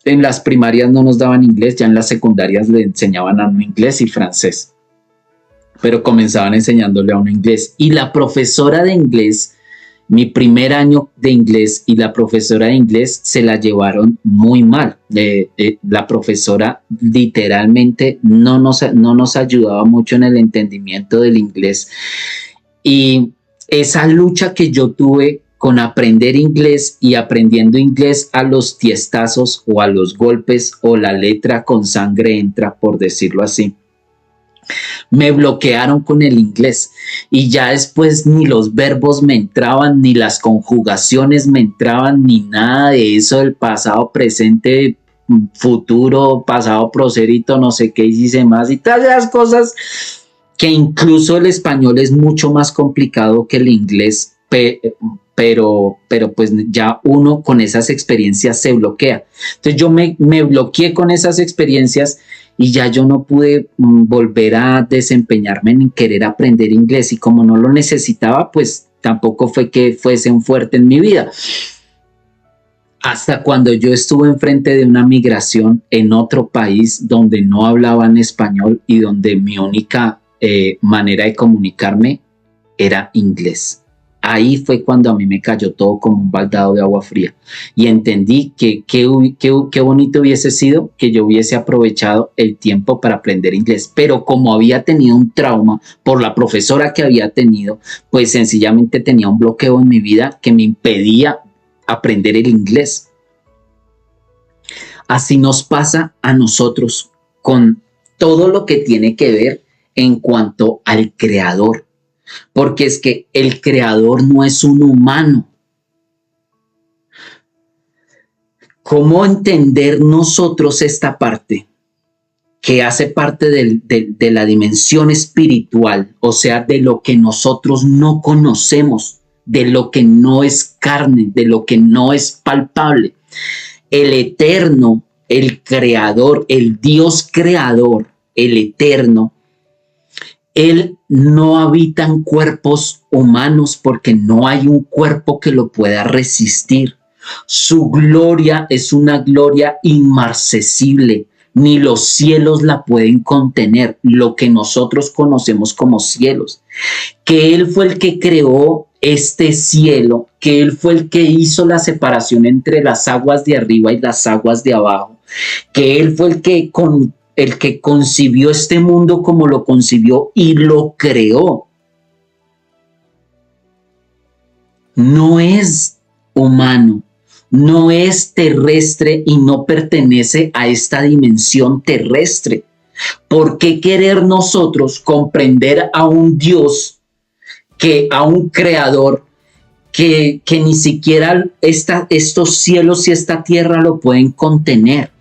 En las primarias no nos daban inglés, ya en las secundarias le enseñaban a uno inglés y francés, pero comenzaban enseñándole a uno inglés. Y la profesora de inglés, mi primer año de inglés y la profesora de inglés se la llevaron muy mal. La profesora literalmente no nos ayudaba mucho en el entendimiento del inglés. Y esa lucha que yo tuve con aprender inglés y aprendiendo inglés a los tiestazos o a los golpes o la letra con sangre entra, por decirlo así, me bloquearon con el inglés y ya después ni los verbos me entraban, ni las conjugaciones me entraban, ni nada de eso del pasado, presente, futuro, pasado, procerito, no sé qué hice más y todas esas cosas que incluso el español es mucho más complicado que el inglés, pero pues ya uno con esas experiencias se bloquea. Entonces yo me bloqueé con esas experiencias y ya yo no pude volver a desempeñarme en querer aprender inglés y como no lo necesitaba, pues tampoco fue que fuese un fuerte en mi vida. Hasta cuando yo estuve enfrente de una migración en otro país donde no hablaban español y donde mi única manera de comunicarme era inglés. Ahí fue cuando a mí me cayó todo como un baldado de agua fría y entendí que qué bonito hubiese sido que yo hubiese aprovechado el tiempo para aprender inglés, pero como había tenido un trauma por la profesora que había tenido, pues sencillamente tenía un bloqueo en mi vida que me impedía aprender el inglés. Así nos pasa a nosotros con todo lo que tiene que ver en cuanto al creador. Porque es que el creador no es un humano. ¿Cómo entender nosotros esta parte que hace parte de la dimensión espiritual? O sea, de lo que nosotros no conocemos, de lo que no es carne, de lo que no es palpable. El eterno, el creador, el Dios creador, el eterno, Él no habita en cuerpos humanos porque no hay un cuerpo que lo pueda resistir. Su gloria es una gloria inmarcesible. Ni los cielos la pueden contener, lo que nosotros conocemos como cielos. Que Él fue el que creó este cielo, que Él fue el que hizo la separación entre las aguas de arriba y las aguas de abajo, que Él fue el que concibió este mundo como lo concibió y lo creó. No es humano, no es terrestre y no pertenece a esta dimensión terrestre. ¿Por qué querer nosotros comprender a un Dios, a un creador que ni siquiera estos cielos y esta tierra lo pueden contener?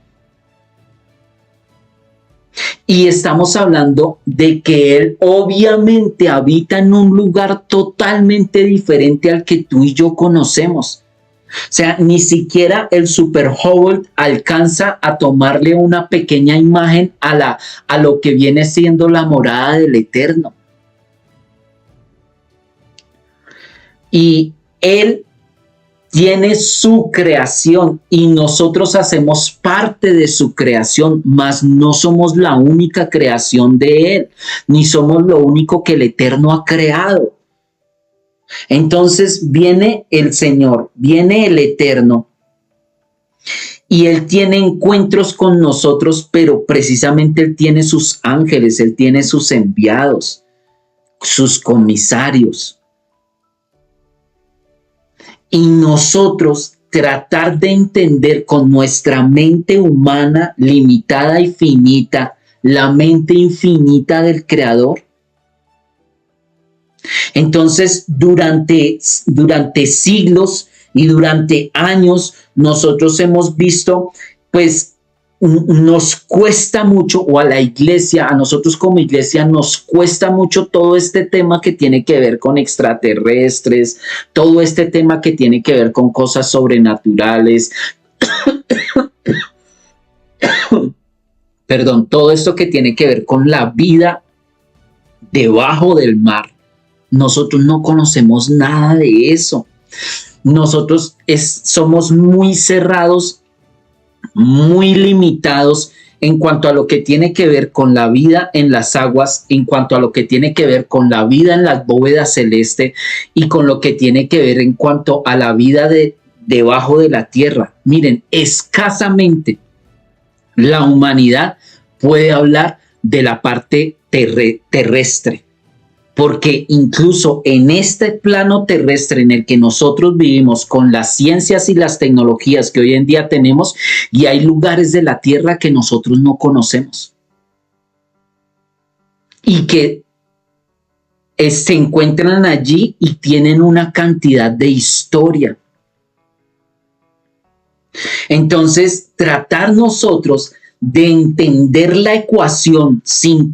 Y estamos hablando de que Él obviamente habita en un lugar totalmente diferente al que tú y yo conocemos. O sea, ni siquiera el Super Hubble alcanza a tomarle una pequeña imagen a lo que viene siendo la morada del Eterno. Y Él tiene su creación y nosotros hacemos parte de su creación, mas no somos la única creación de Él, ni somos lo único que el Eterno ha creado. Entonces viene el Señor, viene el Eterno Y Él tiene encuentros con nosotros, pero precisamente Él tiene sus ángeles, Él tiene sus enviados, sus comisarios. Y nosotros tratar de entender con nuestra mente humana limitada y finita, la mente infinita del Creador. Entonces, durante siglos y durante años, nosotros hemos visto, pues, nos cuesta mucho, o a la iglesia, a nosotros como iglesia, nos cuesta mucho todo este tema que tiene que ver con extraterrestres, todo este tema que tiene que ver con cosas sobrenaturales, perdón, todo esto que tiene que ver con la vida debajo del mar. Nosotros no conocemos nada de eso. Nosotros somos muy cerrados, muy limitados en cuanto a lo que tiene que ver con la vida en las aguas, en cuanto a lo que tiene que ver con la vida en las bóvedas celestes y con lo que tiene que ver en cuanto a la vida debajo de la tierra. Miren, escasamente la humanidad puede hablar de la parte terrestre. Porque incluso en este plano terrestre en el que nosotros vivimos con las ciencias y las tecnologías que hoy en día tenemos, y hay lugares de la tierra que nosotros no conocemos y que se encuentran allí y tienen una cantidad de historia. Entonces, tratar nosotros de entender la ecuación sin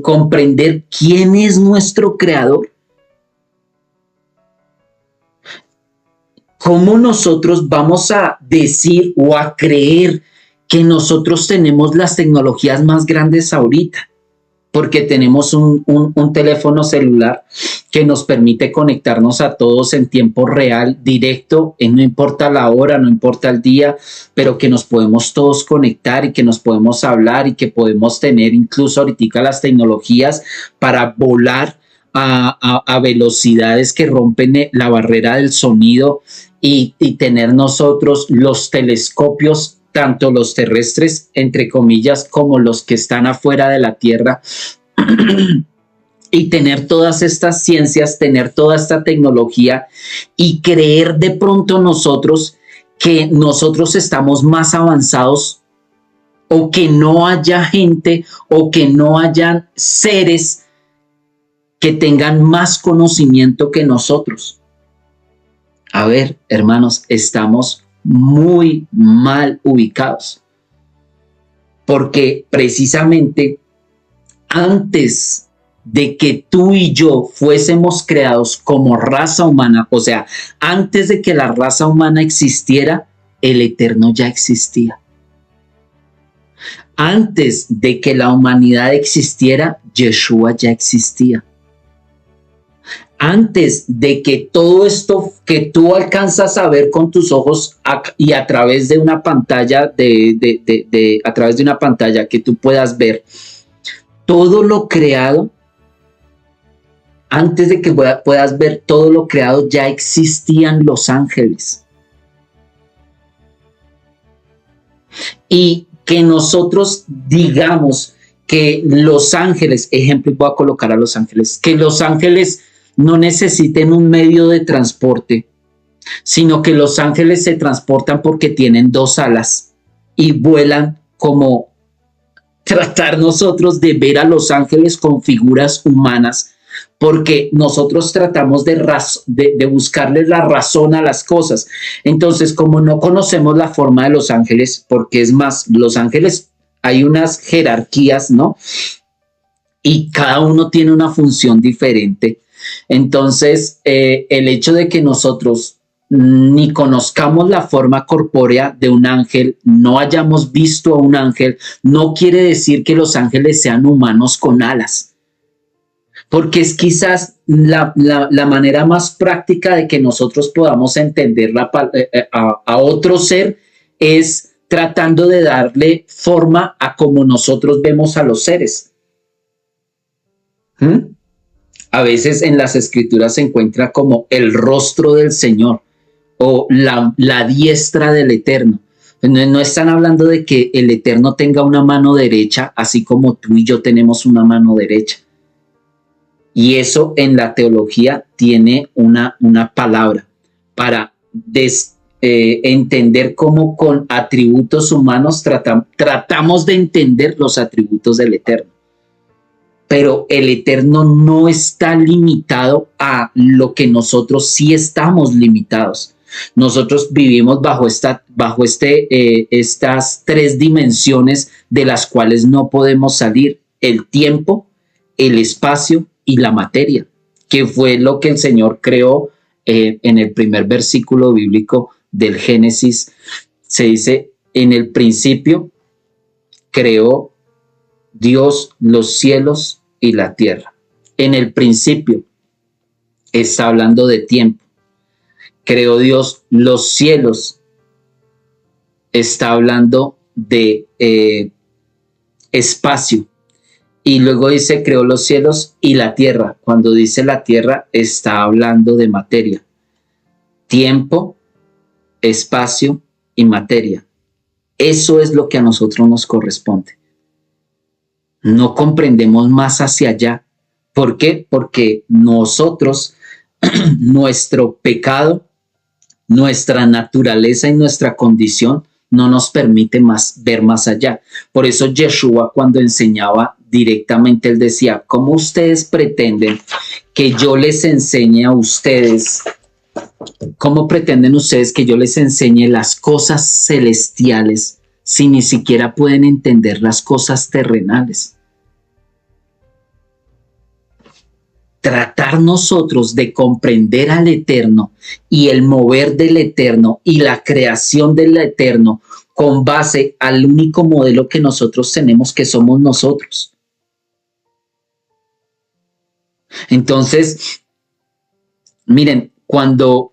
comprender quién es nuestro creador. ¿Cómo nosotros vamos a decir o a creer que nosotros tenemos las tecnologías más grandes ahorita? Porque tenemos un teléfono celular que nos permite conectarnos a todos en tiempo real, directo, no importa la hora, no importa el día, pero que nos podemos todos conectar y que nos podemos hablar y que podemos tener incluso ahorita las tecnologías para volar a velocidades que rompen la barrera del sonido y tener nosotros los telescopios, tanto los terrestres, entre comillas, como los que están afuera de la Tierra, y tener todas estas ciencias, tener toda esta tecnología y creer de pronto nosotros que nosotros estamos más avanzados, o que no haya gente o que no hayan seres que tengan más conocimiento que nosotros. A ver, hermanos, estamos muy mal ubicados, porque precisamente antes de que tú y yo fuésemos creados como raza humana, o sea, antes de que la raza humana existiera, el Eterno ya existía. Antes de que la humanidad existiera, Yeshua ya existía. Antes de que todo esto que tú alcanzas a ver con tus ojos y a través de una pantalla, a través de una pantalla que tú puedas ver, todo lo creado, antes de que puedas ver todo lo creado, ya existían los ángeles. Y que nosotros digamos que los ángeles, ejemplo, voy a colocar a los ángeles, que los ángeles no necesiten un medio de transporte, sino que los ángeles se transportan porque tienen dos alas y vuelan, como tratar nosotros de ver a los ángeles con figuras humanas, porque nosotros tratamos de buscarle la razón a las cosas. Entonces, como no conocemos la forma de los ángeles, porque es más, los ángeles hay unas jerarquías, ¿no? Y cada uno tiene una función diferente. Entonces, el hecho de que nosotros ni conozcamos la forma corpórea de un ángel, no hayamos visto a un ángel, no quiere decir que los ángeles sean humanos con alas. Porque es quizás la manera más práctica de que nosotros podamos entender a otro ser, es tratando de darle forma a como nosotros vemos a los seres. A veces en las escrituras se encuentra como el rostro del Señor o la diestra del Eterno. No están hablando de que el Eterno tenga una mano derecha, así como tú y yo tenemos una mano derecha. Y eso en la teología tiene una palabra para entender cómo con atributos humanos tratamos de entender los atributos del Eterno. Pero el Eterno no está limitado a lo que nosotros sí estamos limitados. Nosotros vivimos bajo estas tres dimensiones de las cuales no podemos salir: el tiempo, el espacio y la materia, que fue lo que el Señor creó en el primer versículo bíblico del Génesis. Se dice: en el principio creó Dios los cielos y la tierra. En el principio está hablando de tiempo. Creó Dios los cielos, está hablando de espacio. Y luego dice creó los cielos y la tierra. Cuando dice la tierra, está hablando de materia. Tiempo, espacio y materia. Eso es lo que a nosotros nos corresponde. No comprendemos más hacia allá. ¿Por qué? Porque nosotros, nuestro pecado, nuestra naturaleza y nuestra condición no nos permite ver más allá. Por eso Yeshua, cuando enseñaba directamente, él decía: ¿cómo ustedes pretenden que yo les enseñe a ustedes? ¿Cómo pretenden ustedes que yo les enseñe las cosas celestiales si ni siquiera pueden entender las cosas terrenales? Tratar nosotros de comprender al Eterno y el mover del Eterno y la creación del Eterno con base al único modelo que nosotros tenemos, que somos nosotros. Entonces, miren, cuando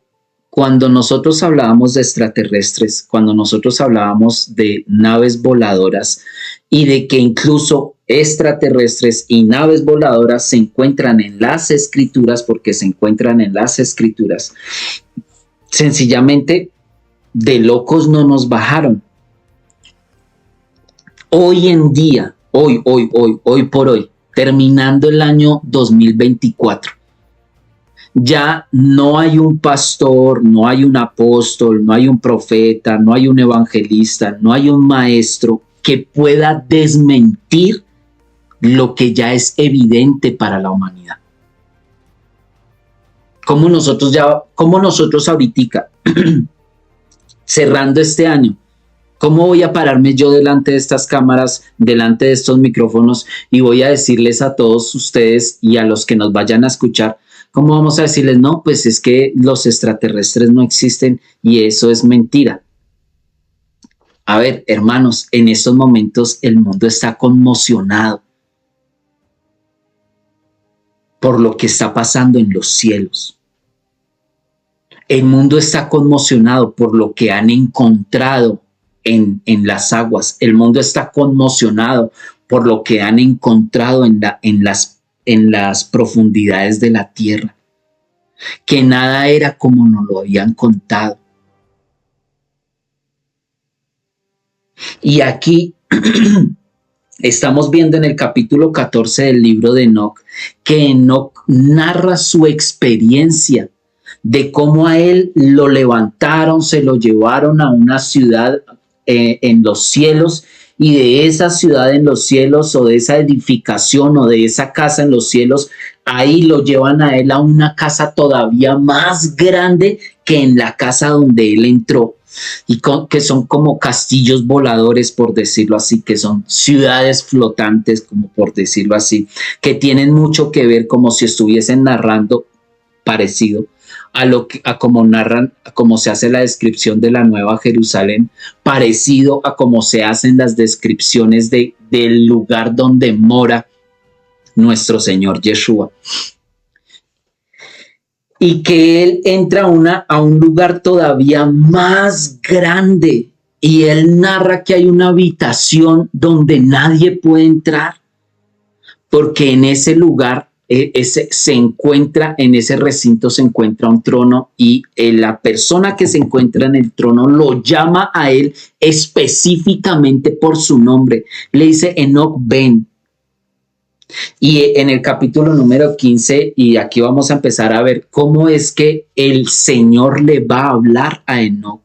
nosotros hablábamos de extraterrestres, cuando nosotros hablábamos de naves voladoras y de que incluso extraterrestres y naves voladoras se encuentran en las escrituras, porque se encuentran en las escrituras, sencillamente de locos no nos bajaron. Hoy en día, hoy por hoy, terminando el año 2024, ya no hay un pastor, no hay un apóstol, no hay un profeta, no hay un evangelista, no hay un maestro que pueda desmentir lo que ya es evidente para la humanidad. Como nosotros ahorita, cerrando este año, ¿cómo voy a pararme yo delante de estas cámaras, delante de estos micrófonos, y voy a decirles a todos ustedes y a los que nos vayan a escuchar, cómo vamos a decirles: no, pues es que los extraterrestres no existen y eso es mentira? A ver, hermanos, en estos momentos el mundo está conmocionado por lo que está pasando en los cielos. El mundo está conmocionado por lo que han encontrado en las aguas. El mundo está conmocionado por lo que han encontrado en las profundidades de la tierra, que nada era como nos lo habían contado. Y aquí estamos viendo en el capítulo 14 del libro de Enoc que Enoc narra su experiencia de cómo a él lo levantaron, se lo llevaron a una ciudad en los cielos, y de esa ciudad en los cielos, o de esa edificación, o de esa casa en los cielos, ahí lo llevan a él a una casa todavía más grande que en la casa donde él entró, y que son como castillos voladores, por decirlo así, que son ciudades flotantes, como por decirlo así, que tienen mucho que ver, como si estuviesen narrando, parecido a como narran, a como se hace la descripción de la Nueva Jerusalén, parecido a como se hacen las descripciones del lugar donde mora nuestro Señor Yeshua. Y que él entra a un lugar todavía más grande, y él narra que hay una habitación donde nadie puede entrar, porque en ese lugar se encuentra en ese recinto, se encuentra un trono y la persona que se encuentra en el trono lo llama a él específicamente por su nombre. Le dice: Enoc, ven. Y en el capítulo número 15, y aquí vamos a empezar a ver cómo es que el Señor le va a hablar a Enoc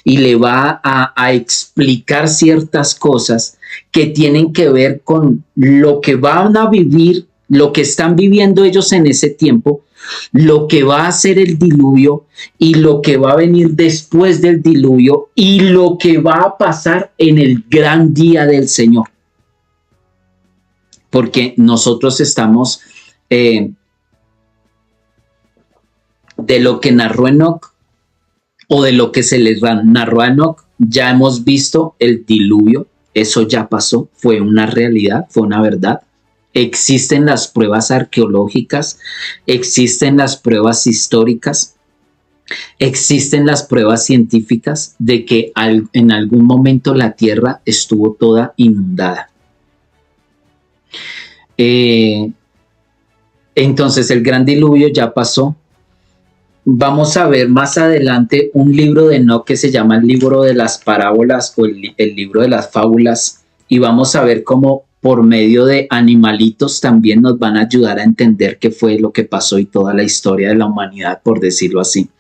y le va a explicar ciertas cosas que tienen que ver con lo que van a vivir, lo que están viviendo ellos en ese tiempo, lo que va a ser el diluvio y lo que va a venir después del diluvio y lo que va a pasar en el gran día del Señor. Porque nosotros estamos de lo que narró Enoc o de lo que se les narró a Enoc, ya hemos visto el diluvio, eso ya pasó, fue una realidad, fue una verdad. Existen las pruebas arqueológicas, existen las pruebas históricas, existen las pruebas científicas de que en algún momento la tierra estuvo toda inundada. Entonces el gran diluvio ya pasó. Vamos a ver más adelante un libro de Enoc que se llama el libro de las parábolas o el libro de las fábulas, y vamos a ver cómo por medio de animalitos también nos van a ayudar a entender qué fue lo que pasó y toda la historia de la humanidad, por decirlo así.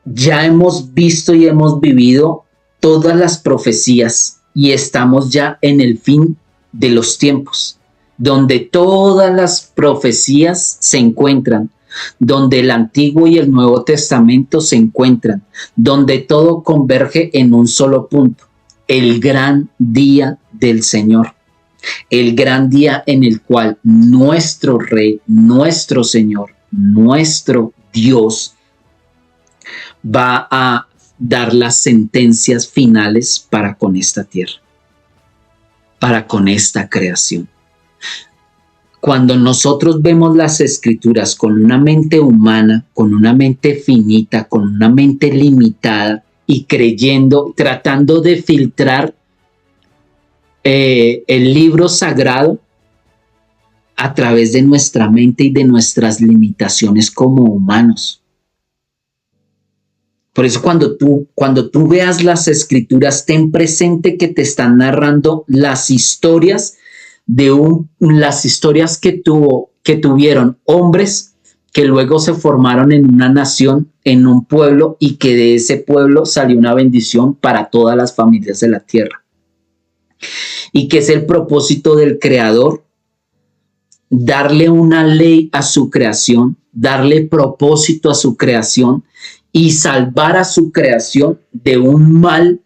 Ya hemos visto y hemos vivido todas las profecías y estamos ya en el fin de los tiempos, donde todas las profecías se encuentran, donde el Antiguo y el Nuevo Testamento se encuentran, donde todo converge en un solo punto: el gran día del Señor, el gran día en el cual nuestro Rey, nuestro Señor, nuestro Dios va a dar las sentencias finales para con esta tierra, para con esta creación. Cuando nosotros vemos las escrituras con una mente humana, con una mente finita, con una mente limitada y creyendo, tratando de filtrar el libro sagrado a través de nuestra mente y de nuestras limitaciones como humanos. Por eso cuando tú veas las escrituras, ten presente que te están narrando las historias las historias que tuvieron hombres que luego se formaron en una nación, en un pueblo, y que de ese pueblo salió una bendición para todas las familias de la tierra. Y que es el propósito del Creador: darle una ley a su creación, darle propósito a su creación y salvar a su creación de un mal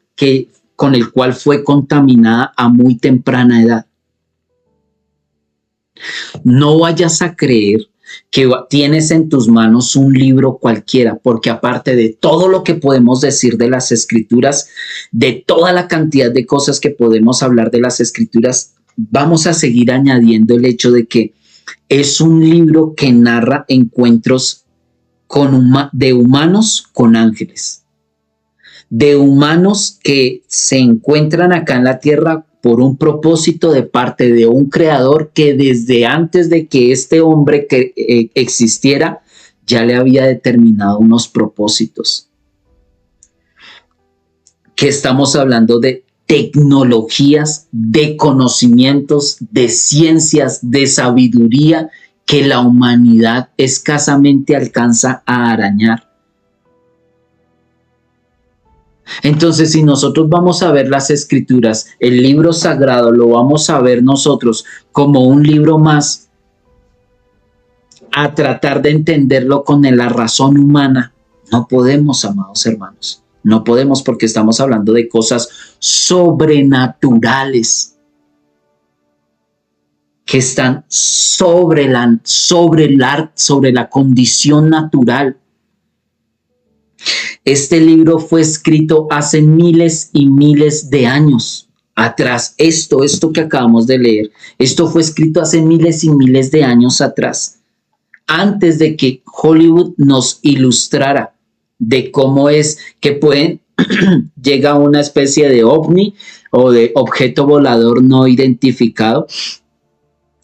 con el cual fue contaminada a muy temprana edad. No vayas a creer que tienes en tus manos un libro cualquiera, porque aparte de todo lo que podemos decir de las escrituras, de toda la cantidad de cosas que podemos hablar de las escrituras, vamos a seguir añadiendo el hecho de que es un libro que narra encuentros de humanos con ángeles, de humanos que se encuentran acá en la tierra por un propósito de parte de un creador que desde antes de que este hombre existiera ya le había determinado unos propósitos. Que estamos hablando de tecnologías, de conocimientos, de ciencias, de sabiduría que la humanidad escasamente alcanza a arañar. Entonces, si nosotros vamos a ver las escrituras, el libro sagrado, lo vamos a ver nosotros como un libro más, a tratar de entenderlo con la razón humana, no podemos, amados hermanos, no podemos, porque estamos hablando de cosas sobrenaturales que están sobre la condición natural. Este libro fue escrito hace miles y miles de años atrás. Esto que acabamos de leer, esto fue escrito hace miles y miles de años atrás, antes de que Hollywood nos ilustrara de cómo es que llega una especie de ovni o de objeto volador no identificado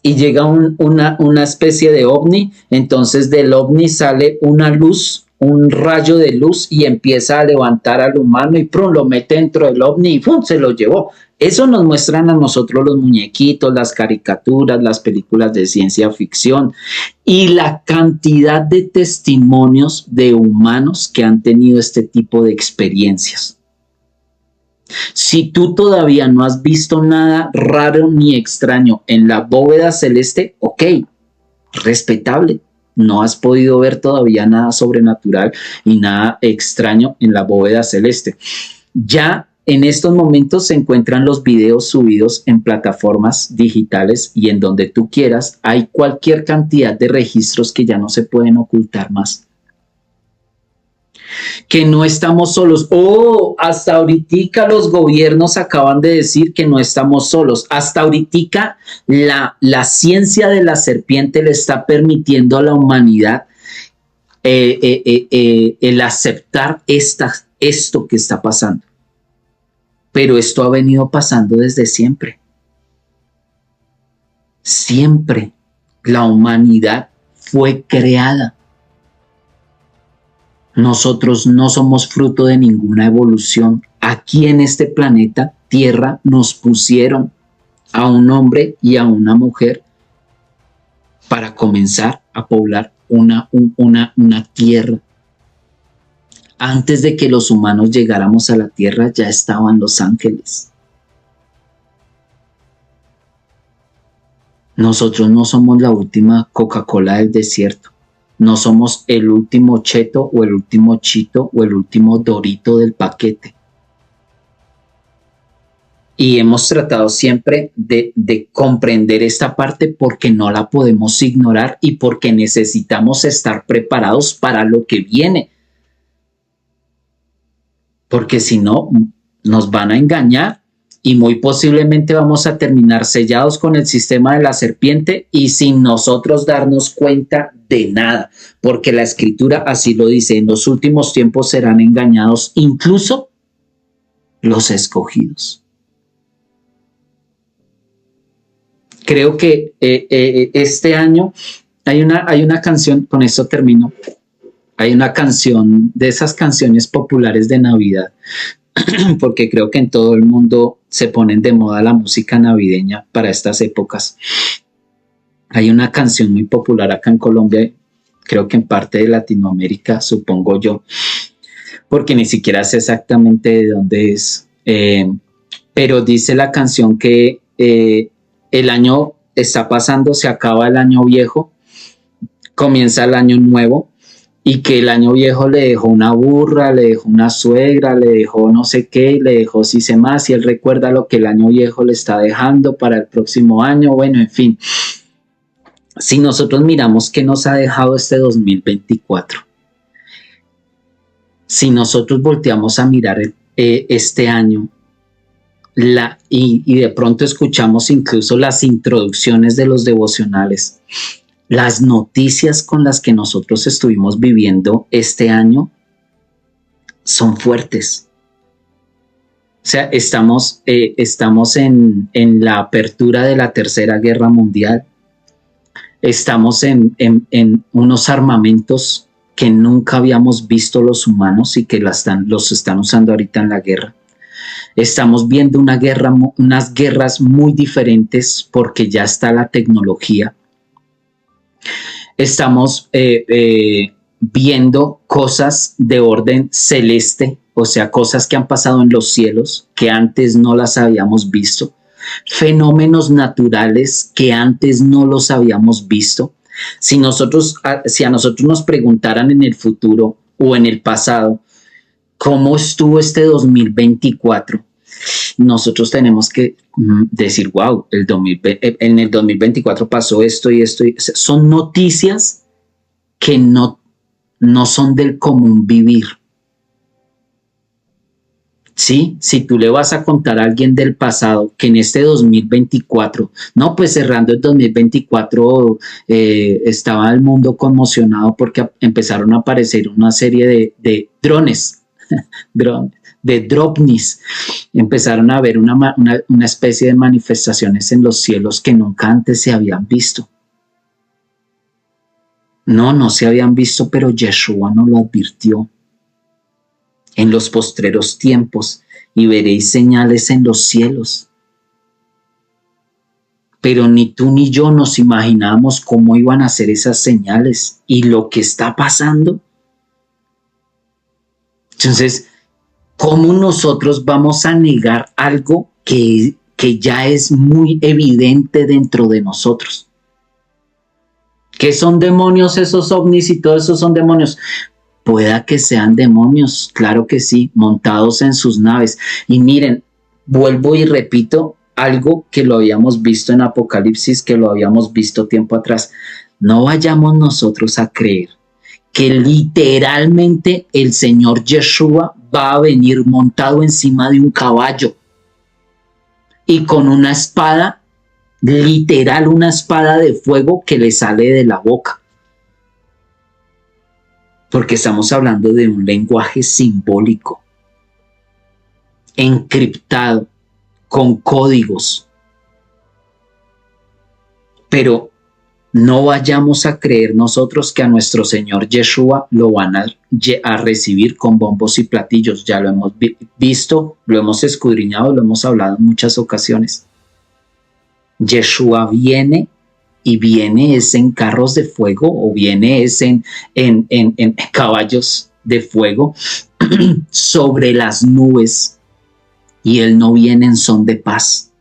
y llega una especie de ovni, entonces del ovni sale una luz, un rayo de luz y empieza a levantar al humano y ¡prum! Lo mete dentro del ovni y ¡pum! Se lo llevó. Eso nos muestran a nosotros los muñequitos, las caricaturas, las películas de ciencia ficción y la cantidad de testimonios de humanos que han tenido este tipo de experiencias. Si tú todavía no has visto nada raro ni extraño en la bóveda celeste, ok, respetable. No has podido ver todavía nada sobrenatural y nada extraño en la bóveda celeste. Ya en estos momentos se encuentran los videos subidos en plataformas digitales y en donde tú quieras. Hay cualquier cantidad de registros que ya no se pueden ocultar más. Que no estamos solos. Oh, hasta ahorita los gobiernos acaban de decir que no estamos solos. Hasta ahorita la ciencia de la serpiente le está permitiendo a la humanidad el aceptar esto que está pasando. Pero esto ha venido pasando desde siempre. Siempre la humanidad fue creada. Nosotros no somos fruto de ninguna evolución. Aquí en este planeta Tierra nos pusieron a un hombre y a una mujer para comenzar a poblar una tierra. Antes de que los humanos llegáramos a la Tierra ya estaban los ángeles. Nosotros no somos la última Coca-Cola del desierto. No somos el último cheto o el último chito o el último dorito del paquete. Y hemos tratado siempre de comprender esta parte porque no la podemos ignorar y porque necesitamos estar preparados para lo que viene. Porque si no, nos van a engañar y muy posiblemente vamos a terminar sellados con el sistema de la serpiente y sin nosotros darnos cuenta de nada, porque la escritura así lo dice, en los últimos tiempos serán engañados incluso los escogidos. Creo que este año hay una canción, con esto termino, hay una canción de esas canciones populares de Navidad, porque creo que en todo el mundo se ponen de moda la música navideña para estas épocas. Hay una canción muy popular acá en Colombia, creo que en parte de Latinoamérica, supongo yo, porque ni siquiera sé exactamente de dónde es, pero dice la canción que el año está pasando, se acaba el año viejo, comienza el año nuevo, y que el año viejo le dejó una burra, le dejó una suegra, le dejó no sé qué, le dejó si sé más, y él recuerda lo que el año viejo le está dejando para el próximo año, bueno, en fin. Si nosotros miramos qué nos ha dejado este 2024, si nosotros volteamos a mirar este año, y de pronto escuchamos incluso las introducciones de los devocionales, las noticias con las que nosotros estuvimos viviendo este año son fuertes. O sea, estamos en la apertura de la Tercera Guerra Mundial. Estamos en unos armamentos que nunca habíamos visto los humanos y que los están usando ahorita en la guerra. Estamos viendo unas guerras muy diferentes porque ya está la tecnología. Estamos viendo cosas de orden celeste, o sea, cosas que han pasado en los cielos que antes no las habíamos visto, fenómenos naturales que antes no los habíamos visto. Si a nosotros nos preguntaran en el futuro o en el pasado, ¿cómo estuvo este 2024? Nosotros tenemos que decir, wow, en el 2024 pasó esto y esto. Son noticias que no son del común vivir. ¿Sí? Si tú le vas a contar a alguien del pasado que en este 2024, no, pues cerrando el 2024 estaba el mundo conmocionado porque empezaron a aparecer una serie de drones, de Dropnis. Empezaron a ver una especie de manifestaciones en los cielos que nunca antes se habían visto. No se habían visto, pero Yeshua nos lo advirtió. En los postreros tiempos, y veréis señales en los cielos. Pero ni tú ni yo nos imaginábamos cómo iban a ser esas señales y lo que está pasando. Entonces, ¿cómo nosotros vamos a negar algo que ya es muy evidente dentro de nosotros? ¿Qué son demonios esos ovnis y todo eso son demonios? Pueda que sean demonios, claro que sí, montados en sus naves. Y miren, vuelvo y repito algo que lo habíamos visto en Apocalipsis, que lo habíamos visto tiempo atrás. No vayamos nosotros a creer que literalmente el Señor Yeshua va a venir montado encima de un caballo y con una espada, literal una espada de fuego que le sale de la boca. Porque estamos hablando de un lenguaje simbólico, encriptado, con códigos. Pero no vayamos a creer nosotros que a nuestro Señor Yeshua lo van a recibir con bombos y platillos. Ya lo hemos visto, lo hemos escudriñado, lo hemos hablado en muchas ocasiones. Yeshua viene y viene es en carros de fuego o viene es en caballos de fuego sobre las nubes, y él no viene en son de paz.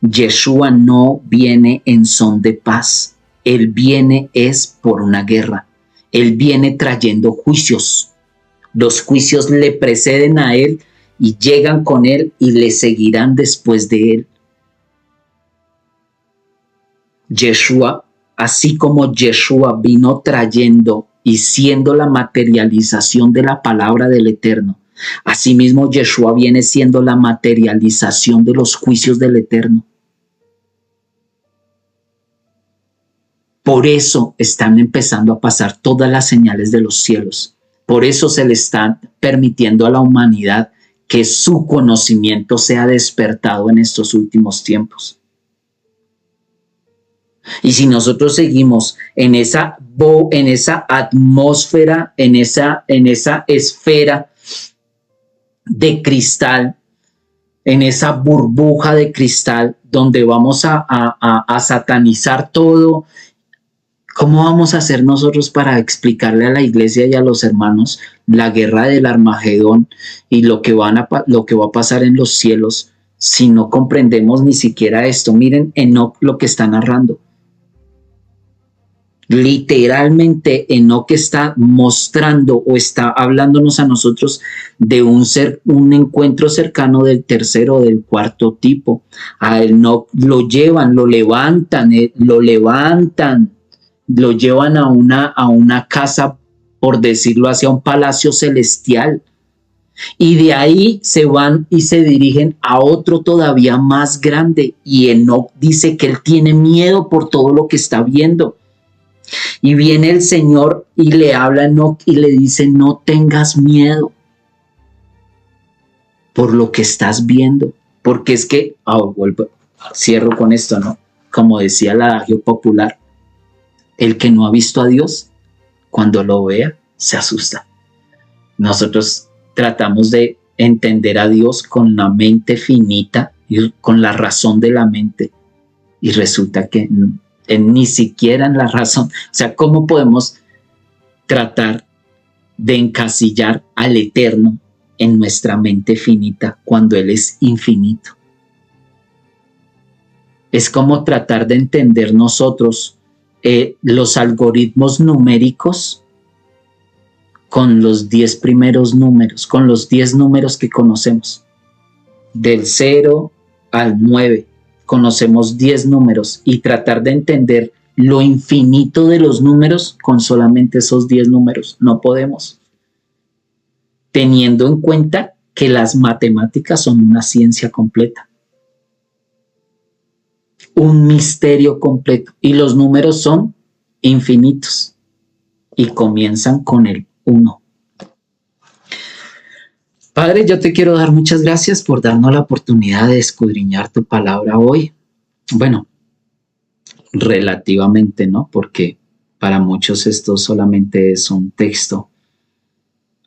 Yeshua no viene en son de paz, él viene es por una guerra, él viene trayendo juicios. Los juicios le preceden a él y llegan con él y le seguirán después de él. Yeshua, así como Yeshua vino trayendo y siendo la materialización de la palabra del Eterno, asimismo Yeshua viene siendo la materialización de los juicios del Eterno. Por eso están empezando a pasar todas las señales de los cielos. Por eso se le está permitiendo a la humanidad que su conocimiento sea despertado en estos últimos tiempos. Y si nosotros seguimos en esa atmósfera, en esa esfera de cristal, en esa burbuja de cristal donde vamos a satanizar todo, ¿cómo vamos a hacer nosotros para explicarle a la iglesia y a los hermanos la guerra del Armagedón y lo que va a pasar en los cielos si no comprendemos ni siquiera esto? Miren Enoc lo que está narrando. Literalmente Enoc está mostrando o está hablándonos a nosotros de un encuentro cercano del tercer o del cuarto tipo. A Enoc lo llevan, lo levantan, lo llevan a una casa, por decirlo así, a un palacio celestial. Y de ahí se van y se dirigen a otro todavía más grande. Y Enoc dice que él tiene miedo por todo lo que está viendo. Y viene el Señor y le habla a Enoc y le dice: no tengas miedo por lo que estás viendo. Porque es que, cierro con esto, ¿no? Como decía el adagio popular, el que no ha visto a Dios, cuando lo vea, se asusta. Nosotros tratamos de entender a Dios con la mente finita y con la razón de la mente. Y resulta que ni siquiera en la razón. O sea, ¿cómo podemos tratar de encasillar al Eterno en nuestra mente finita cuando Él es infinito? Es como tratar de entender nosotros los algoritmos numéricos con los 10 primeros números, con los 10 números que conocemos. Del 0 al 9. Conocemos 10 números y tratar de entender lo infinito de los números con solamente esos 10 números. No podemos. Teniendo en cuenta que las matemáticas son una ciencia completa. Un misterio completo. Y los números son infinitos. Y comienzan con el 1. Padre, yo te quiero dar muchas gracias por darnos la oportunidad de escudriñar tu palabra hoy. Bueno, relativamente, ¿no? Porque para muchos esto solamente es un texto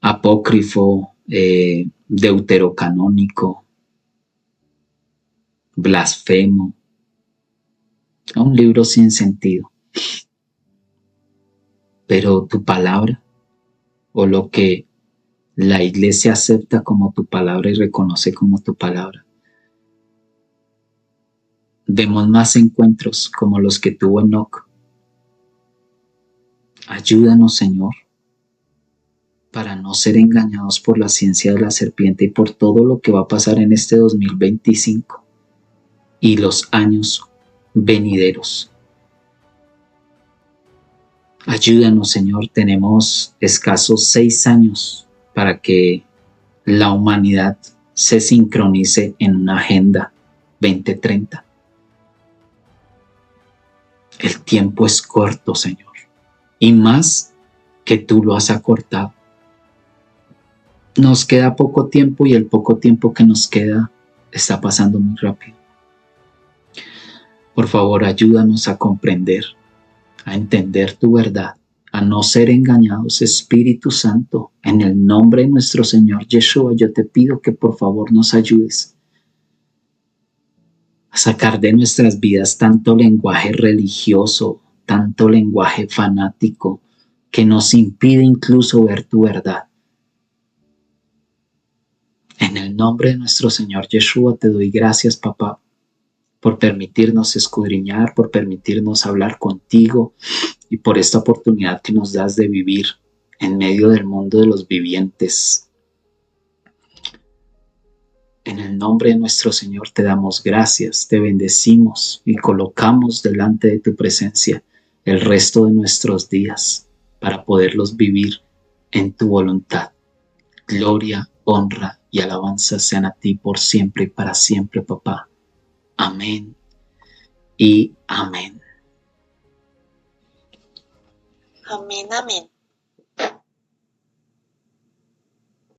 apócrifo, deuterocanónico, blasfemo, un libro sin sentido. Pero tu palabra, o lo que la iglesia acepta como tu palabra y reconoce como tu palabra, demos más encuentros como los que tuvo Enoc. Ayúdanos, Señor, para no ser engañados por la ciencia de la serpiente y por todo lo que va a pasar en este 2025 y los años venideros. Ayúdanos, Señor, tenemos escasos 6 años para que la humanidad se sincronice en una agenda 2030. El tiempo es corto, Señor, y más que tú lo has acortado. Nos queda poco tiempo y el poco tiempo que nos queda está pasando muy rápido. Por favor, ayúdanos a comprender, a entender tu verdad, a no ser engañados. Espíritu Santo, en el nombre de nuestro Señor Yeshua, yo te pido que por favor nos ayudes a sacar de nuestras vidas tanto lenguaje religioso, tanto lenguaje fanático, que nos impide incluso ver tu verdad. En el nombre de nuestro Señor Yeshua te doy gracias, papá, por permitirnos escudriñar, por permitirnos hablar contigo y por esta oportunidad que nos das de vivir en medio del mundo de los vivientes. En el nombre de nuestro Señor te damos gracias, te bendecimos y colocamos delante de tu presencia el resto de nuestros días para poderlos vivir en tu voluntad. Gloria, honra y alabanza sean a ti por siempre y para siempre, papá. Amén y amén. Amén, amén.